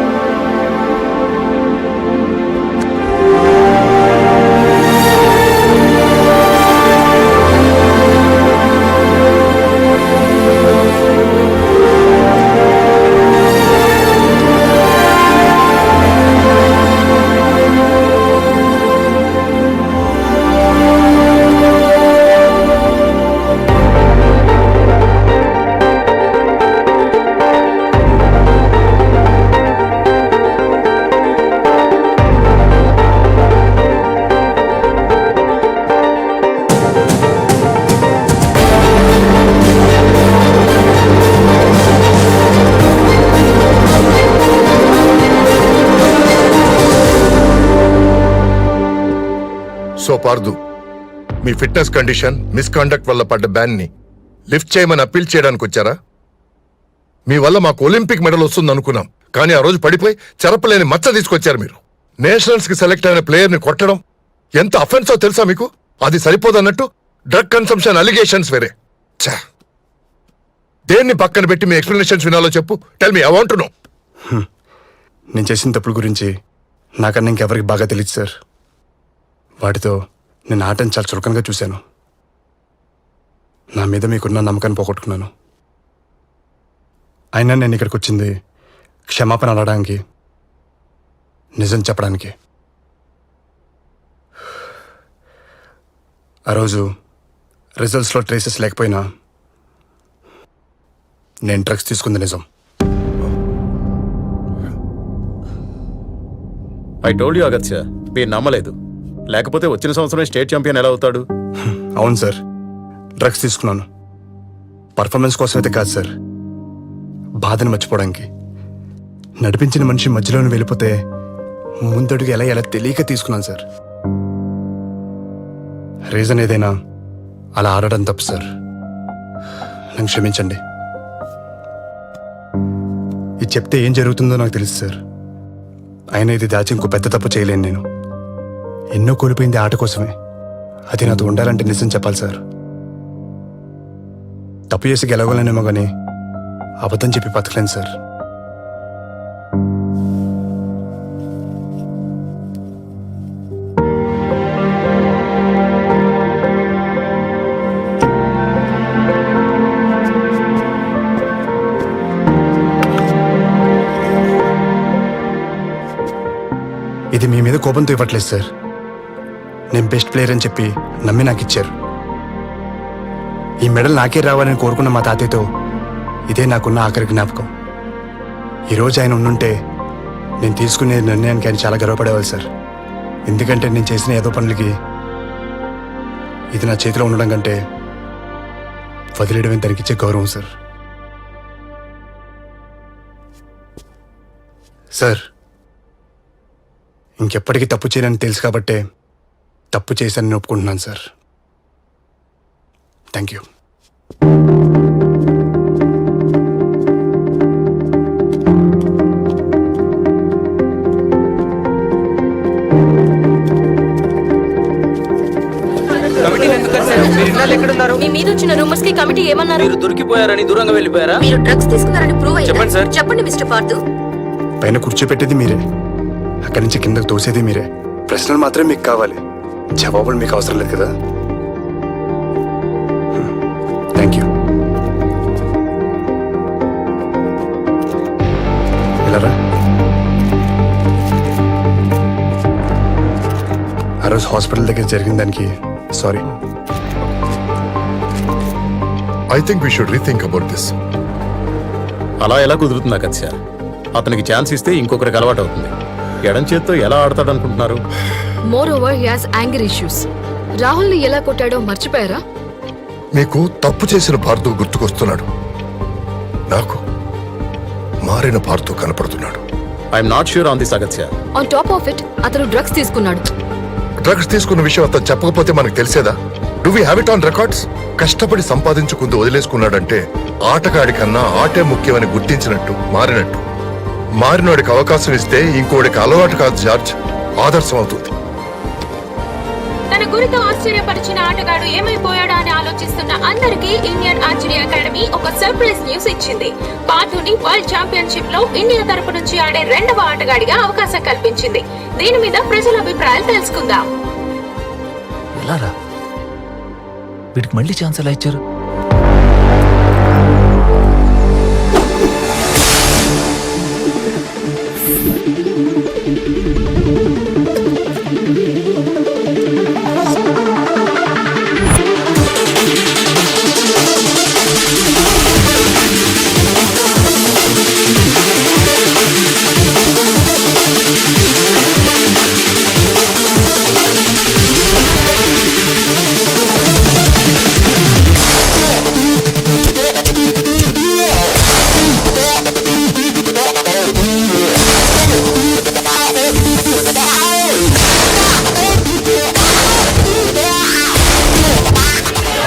So Parthu, మీ ఫిట్నెస్ కండిషన్ మిస్కాండక్ట్ వల్ల పడ్డ బ్యాన్ ని లిఫ్ట్ చేయమని అప్పీల్ చేయడానికి వచ్చారా? మీ వల్ల మాకు ఒలింపిక్ మెడల్ వస్తుంది అనుకున్నాం, కానీ ఆ రోజు పడిపోయి చెరపలేని మచ్చ తీసుకొచ్చారు మీరు. నేషనల్స్ కి సెలెక్ట్ అయిన ప్లేయర్ ని కొట్టడం ఎంత అఫెన్సో తెలుసా మీకు? అది సరిపోదన్నట్టు డ్రగ్ కన్సంప్షన్ అలిగేషన్స్ వేరే. దేన్ని పక్కన పెట్టి మీ ఎక్స్ప్లెనేషన్స్ వినాలో చెప్పు. Tell me, I want to know. నేను చేసిన తప్పుల గురించి నాకన్నా ఇంకెవరికి బాగా తెలియదు సార్. వాటితో నేను ఆటను చాలా చులకనగా చూశాను. నా మీద మీకున్న నమ్మకాన్ని పోగొట్టుకున్నాను. అయినా నేను ఇక్కడికి వచ్చింది క్షమాపణ అడగడానికి, నిజం చెప్పడానికి. ఆ రోజు రిజల్ట్స్లో ట్రేసెస్ లేకపోయినా నేను డ్రగ్స్ తీసుకుంది నిజం. ఐ టోల్డ్ యూ అగత్య, మీరు నమ్మలేదు. లేకపోతే వచ్చిన సంవత్సరం స్టేట్ ఛాంపియన్ ఎలా అవుతాడు? అవును సార్, డ్రగ్స్ తీసుకున్నాను. పర్ఫార్మెన్స్ కోసం అయితే కాదు సార్, బాధను మర్చిపోవడానికి. నడిపించిన మనిషి మధ్యలోనే వెళ్ళిపోతే ముందడుగు ఎలా తెలియక తీసుకున్నాను సార్. రీజన్ ఏదైనా అలా ఆడటం తప్పు సార్. నన్ను క్షమించండి. ఇది చెప్తే ఏం జరుగుతుందో నాకు తెలుసు సార్. అయినా ఇది దాచి ఇంకో పెద్ద తప్పు చేయలేను నేను. ఎన్నో కోల్పోయింది ఆట కోసమే. అది నాతో ఉండాలంటే నిజం చెప్పాలి సార్. తప్పు చేసి గెలవగలనేమో కానీ అబద్ధం చెప్పి బతకలేను సార్. ఇది మీ మీద కోపంతో ఇవ్వట్లేదు సార్. నేను బెస్ట్ ప్లేయర్ అని చెప్పి నమ్మి నాకు ఇచ్చారు. ఈ మెడల్ నాకే రావాలని కోరుకున్న మా తాతయ్యతో ఇదే నాకున్న ఆఖరి జ్ఞాపకం. ఈరోజు ఆయన ఉండుంటే నేను తీసుకునే నిర్ణయానికి ఆయన చాలా గర్వపడేవాళ్ళు సార్. ఎందుకంటే నేను చేసిన ఏదో పనులకి ఇది నా చేతిలో ఉండడం కంటే వదిలేయడమే తనకిచ్చే గౌరవం సార్. సార్, ఇంకెప్పటికీ తప్పు చేయనని తెలుసు కాబట్టే తప్పు చేశానని ఒప్పుకుంటున్నాను సార్. Thank you. మీ మీద వచ్చిన రూమర్స్ కి కమిటీ ఏమన్నారు? మీరు దొరికిపోయారని దూరంగా వెళ్ళిపోయారా? మీరు డ్రగ్స్ తీసుకున్నారని ప్రూవ్ అయ్యిందా? చెప్పండి సార్. చెప్పండి మిస్టర్ పార్థు. పైన కూర్చోపెట్టేది మీరే, అక్కడి నుంచి కిందకు తోసేది మీరే. ప్రశ్నలు మాత్రమే మీకు కావాలి, జవాబులు మీకు అవసరం లేదు కదా. Thank you. వెళ్ళరా. ఆ రోజు హాస్పిటల్ దగ్గర జరిగిన దానికి sorry. I think we should rethink about this. అలా ఎలా కుదురుతుందా కదా సార్? అతనికి ఛాన్స్ ఇస్తే ఇంకొకరికి అలవాటు అవుతుంది. ఎడం చేత్తో ఎలా ఆడతాడనుకుంటున్నారు? Moreover he has anger issues. Rahul ని ఎలా కొట్టాడో మర్చిపోయారా? మీకు తప్పు చేసిన పార్థు గుర్తుకొస్తున్నాడు, నాకు మారిన పార్థు కనపడుతున్నాడు. I'm not sure on this Agathya. On top of it అతను డ్రగ్స్ తీసుకున్నాడు. డ్రగ్స్ తీసుకున్న విషయం అతను చెప్పకపోతే మనకు తెలిసేదా? Do we have it on records? కష్టపడి సంపాదించుకుంటూ వదిలేసుకున్నాడంటే ఆటగాడి కన్నా ఆటే ముఖ్యమని గుర్తించినట్టు, మారినట్టు. మారినోడికి అవకాశం ఇస్తే ఇంకోడికి అలవాటు కాదు జార్జ్, ఆదర్శం అవుతుంది. తన గురితో ఆశ్చర్యపరిచిన ఆటగాడు ఏమైపోయాడా అని ఆలోచిస్తున్న అందరికీ ఇండియన్ ఆర్చరీ అకాడమీ ఒక సర్ప్రైజ్ న్యూస్ ఇచ్చింది. పార్థుని వరల్డ్ ఛాంపియన్షిప్ లో ఇండియా తరపు నుంచి ఆడే 2వ ఆటగాడిగా అవకాశం కల్పించింది. దీని మీద ప్రజల అభిప్రాయాలు తెలుసుకుందాం. ఎలారా వీడికి మళ్ళీ ఛాన్స్ ఎలా ఇచ్చారు?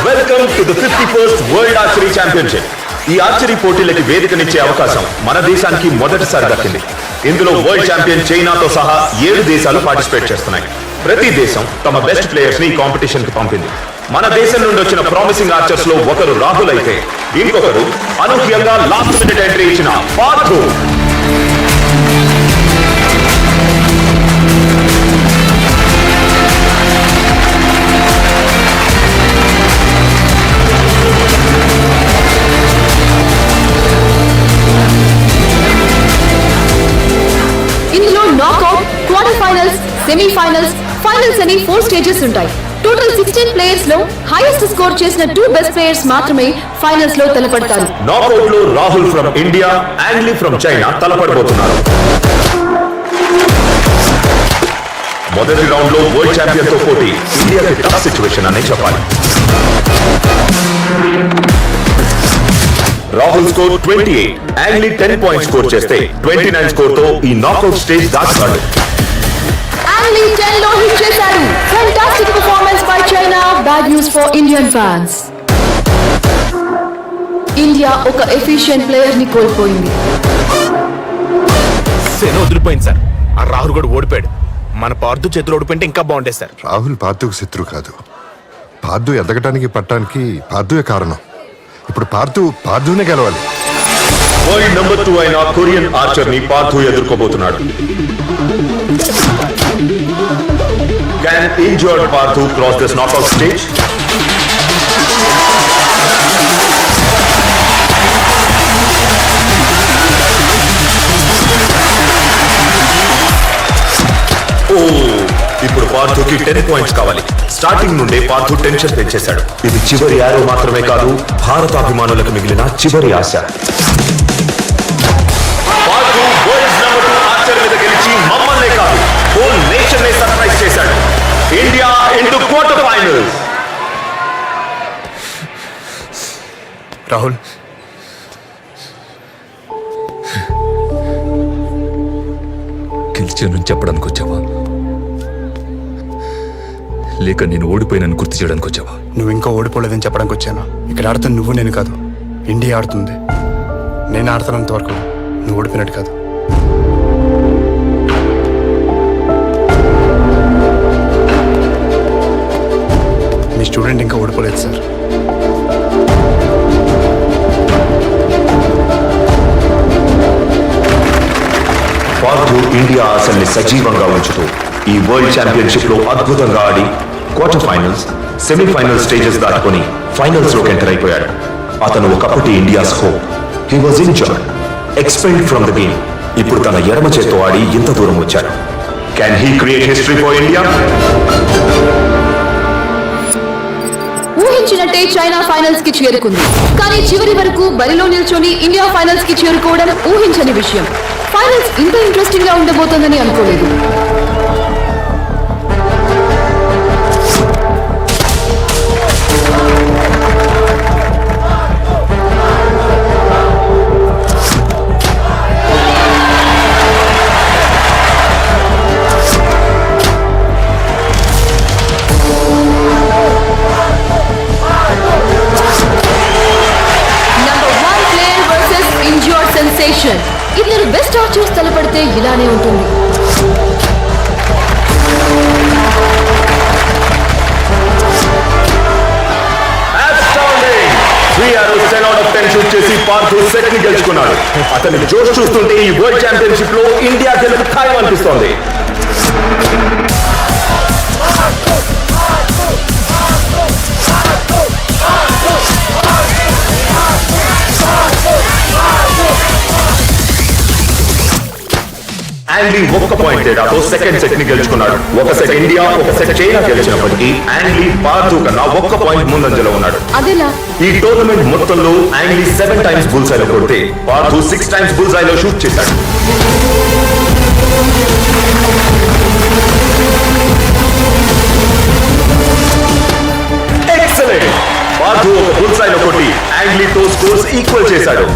Welcome to the 51st world archery championship. ఈ ఆర్చరీ పోటీలకి వేదికనిచ్చే అవకాశం మన దేశానికి మొదటిసారి దక్కింది. ఇందులో వరల్డ్ ఛాంపియన్ చైనాతో సహా 7 దేశాలు పార్టిసిపేట్ చేస్తున్నాయి. ప్రతి దేశం తమ బెస్ట్ ప్లేయర్స్ ని కాంపిటీషన్ కి పంపింది. మన దేశం నుండి వచ్చిన ప్రామిసింగ్ ఆర్చర్స్ లో ఒకరు రాహుల్ అయితే ఇంకొకరు అనూహ్యంగా లాస్ట్ మినిట్ ఎంట్రీ ఇచ్చిన పార్థు. ఇందులో knockout, quarter finals, semifinals, finals అని 4 స్టేజెస్ ఉంటాయి. టోటల్ 16 ప్లేయర్స్ లో హైయెస్ట్ స్కోర్ చేసిన 2 బెస్ట్ ప్లేయర్స్ మాత్రమే ఫైనల్స్ లో తలపడతారు. నాకౌట్ లో Rahul from India, Yangli from China తలపడబోతున్నారు. మొదటి రౌండ్ లో వరల్డ్ ఛాంపియన్ తో పోటీ ఇండియాకి టఫ్ సిచ్యువేషన్ అనే చెప్పాలి. రాహుల్ స్కోర్ 28, యాంగ్లీ 10 పాయింట్స్ స్కోర్ చేస్తే 29 స్కోర్ తో ఈ నాకౌట్ స్టేజ్ దాటాడు. యాంగ్లీ 10 లో హిట్ చేశారు. Fantastic performance by China. Bad news for Indian fans. India ఒక ఎఫిషియెంట్ ప్లేయర్ ని కోల్పోయింది. సేన వదిలిపోయింది సార్. ఆ రాహుల్ కూడా ఓడిపోయాడు. మన పార్థు చేతులు ఓడిపోయింటే ఇంకా బాగుండేది సార్. రాహుల్ పార్థుకు శత్రువు కాదు. పార్థు ఎదగటానికి పట్టానికి పార్థువే కారణం. ఇప్పుడు పార్థునే గెలవాలి. వరల్డ్ నంబర్ 2 అయిన కొరియన్ ఆర్చర్ ని Partha ఎదుర్కోబోతున్నాడు. Can injured Parthu cross this knockout stage? ఇప్పుడు పార్థుకి 10 పాయింట్స్ కావాలి. స్టార్టింగ్ నుండే పార్థు టెన్షన్ పెంచేశాడు. ఇది చివరి యారో మాత్రమే కాదు, భారత అభిమానులకు మిగిలిన చివరి ఆశ. పార్థు రాహుల్, గెలిచానని చెప్పడానికి వచ్చావా, లేక నేను ఓడిపోయినని గుర్తు చేయడానికి వచ్చావా? నువ్వు ఇంకా ఓడిపోలేదని చెప్పడానికి వచ్చాను. ఇక్కడ ఆడుతుంది నువ్వు, నేను కాదు. ఇండియా ఆడుతుంది. నేను ఆడుతున్నంత వరకు నువ్వు ఓడిపోయినట్టు కాదు. మీ స్టూడెంట్ ఇంకా ఓడిపోలేదు సార్. పార్థు ఇండియా ఆశల్ని సజీవంగా ఉంచుతూ ఈ వరల్డ్ ఛాంపియన్షిప్ లో అద్భుతంగా ఆడి క్వార్టర్ ఫైనల్స్, సెమీఫైనల్ స్టేజెస్ దాటుకొని ఫైనల్స్ లోకి ఎంటర్ అయిపోయాడు. అతను ఒకప్పటి India's hope. He was injured, expelled from the game. ఇప్పుడు తన ఎడమ చేత్తో ఆడి ఇంత దూరం వచ్చాడు. Can he create history for India? ఊహించినట్టే చైనా ఫైనల్స్ కి చేరుకుంది. కానీ చివరి వరకు బరిలో నిల్చొని ఇండియా ఫైనల్స్ కి చేరుకోవడం ఊహించని విషయం. ఫైనల్స్ ఇంత ఇంట్రెస్టింగ్ గా ఉండబోతోందని అనుకోలేదు. ఇద్దరు బెస్ట్ ఆర్చర్స్ తలపడితే ఇలానే ఉంటుంది. పార్థు సెట్ ని గెలుచుకున్నాడు. అతని జోష్ చూస్తుంటే ఈ వరల్డ్ ఛాంపియన్షిప్ లో ఇండియా గెలుపు ఖాయం అనిపిస్తోంది. యాంగ్లీ ఒక్క పాయింట్ తేడాతో సెకండ్ సెట్ ని గెలుచుకున్నాడు. ఒక సెట్ ఇండియా, ఒక సెట్ చైనా గెలిచినప్పటికీ యాంగ్లీ పార్థు కన్నా ఒక్క పాయింట్ ముందంజలో ఉన్నాడు. ఈ టోర్నమెంట్ మొత్తంలో యాంగ్లీ 7 టైమ్స్ బుల్సైలో కొడితే పార్థు 6 టైమ్స్ బుల్సైలో షూట్ చేశాడు. ఎక్సలెంట్! పార్థు ఒక బుల్సైలో కొట్టి యాంగ్లీతో స్కోర్స్ ఈక్వల్ చేశాడు.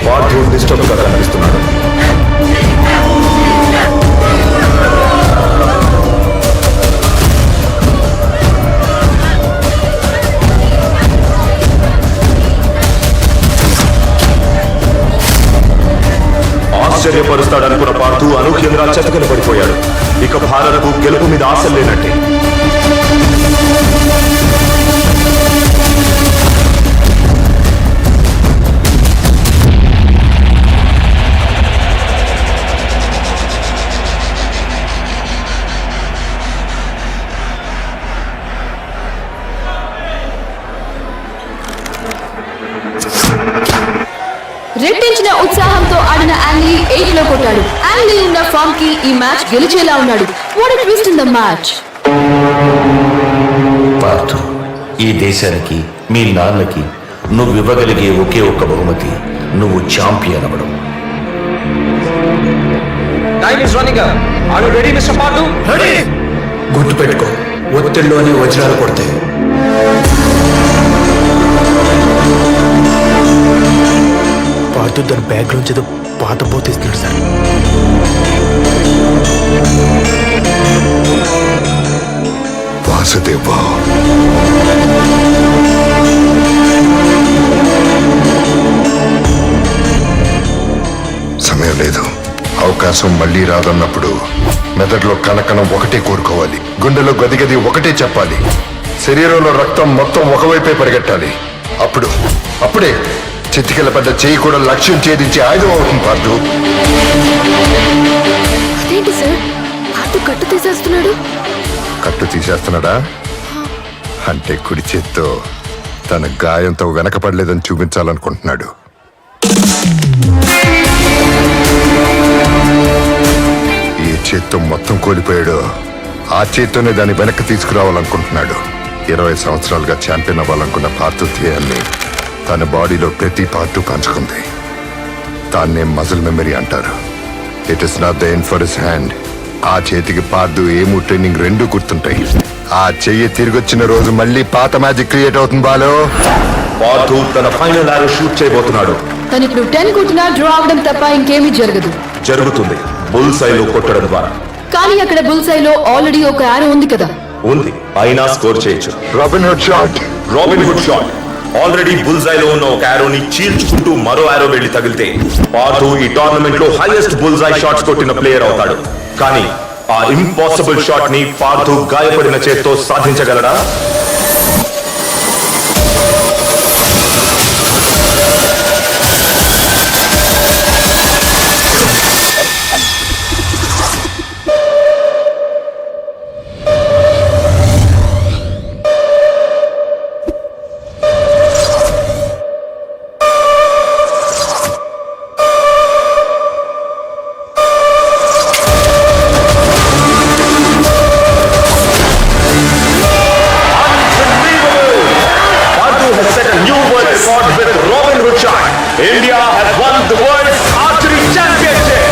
పార్థు డిస్టర్బ్ గా కనిపిస్తున్నాడు. ఆశ్చర్యపరుస్తాడనుకున్న పార్థు అనూహ్యంగా చతికిల పడిపోయాడు. ఇక భారత్కు గెలుపు మీద ఆశ లేనట్టే. రెట్టించిన ఉత్సాహంతో ఆడిన యాంగ్లీ 8 లో కొట్టాడు. యాంగ్లీ ఉన్న ఫామ్ కి ఈ మ్యాచ్ గెలిచేలా ఉన్నాడు. What a twist in the match. Partha, ఈ దేశానికి, మీ నాన్నకి నువ్వు ఇవ్వగలిగే ఒకే ఒక్క బహుమతి నువ్వు ఛాంపియన్ అవ్వడం. గుర్తు పెట్టుకో, ఒత్తిడిలోనే వజ్రాలు కొడతాయి. పార్థు తన బ్యాగ్ నుంచి ఏదో పాత పోతేస్తున్నాడు సార్. వాసుదేవ, సమయం లేదు. అవకాశం మళ్ళీ రాదన్నప్పుడు మెదడులో కణకణం ఒకటే కోరుకోవాలి, గుండెలో గదిగది ఒకటే చెప్పాలి, శరీరంలో రక్తం మొత్తం ఒకవైపే పరిగెట్టాలి. అప్పుడే చితికిల పడ్డ చేయి కూడా లక్ష్యం ఛేదించి ఆయుధం అవుతుంది. పార్థు, అదేంటి సార్, పార్థు కట్టు తీసేస్తున్నాడు? కట్టు తీసేస్తున్నాడా అంటే కుడి చేత్తో తన గాయంతో వెనకపడలేదని చూపించాలనుకుంటున్నాడు. చేత్తో మొత్తం కోల్పోయాడో ఆ చేత్తోనే దాన్ని వెనక్కి తీసుకురావాలనుకుంటున్నాడు. 20 సంవత్సరాలుగా ఛాంపియన్ అవ్వాలనుకున్న పార్థు ధ్యేయాన్ని తన బాడీలో ప్రతి పార్టు పంచుకుంది. దాన్నే మజిల్ మెమరీ అంటారు. It is not the end for his hand. ఆ చేతికి పార్థు ఏము ట్రైనింగ్ రెండూ గుర్తుంటాయి. ఆ చెయ్యి తిరిగొచ్చిన రోజు మళ్ళీ పాత మ్యాజిక్ క్రియేట్ అవుతుంది. బాలో పార్థు తన ఫైనల్ ఆరో షూట్ చేయబోతున్నాడు. తను ఇప్పుడు 10 కొట్టినా డ్రా అవడం తప్ప ఇంకేమీ జరగదు. జరుగుతుంది బుల్ సైలో కొట్టడం ద్వారా. కానీ అక్కడ బుల్సైలో ఆల్రెడీ ఒక యారో ఉంది కదా. ఉంది, అయినా స్కోర్ చేయొచ్చు. Robin Hood shot. Robin Hood shot. Already బుల్జైలో ఉన్న ఒక ఆరోని చీల్చుకుంటూ మరో ఆరో వెళ్లి తగిలితే పార్థు ఈ టోర్నమెంట్ లో హైయెస్ట్ బుల్జై షాట్స్ కొట్టిన ప్లేయర్ అవుతాడు. కానీ ఆ ఇంపాసిబుల్ షాట్ ని పార్థు గాయపడిన చేత్తో సాధించగలడా? India has won the world's archery championship.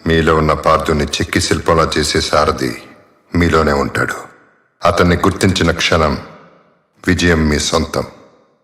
మీలో ఉన్న పార్థుని చెక్కి శిల్పంలా చేసే సారథి మీలోనే ఉంటాడు. అతన్ని గుర్తించిన క్షణం విజయం మీ సొంతం.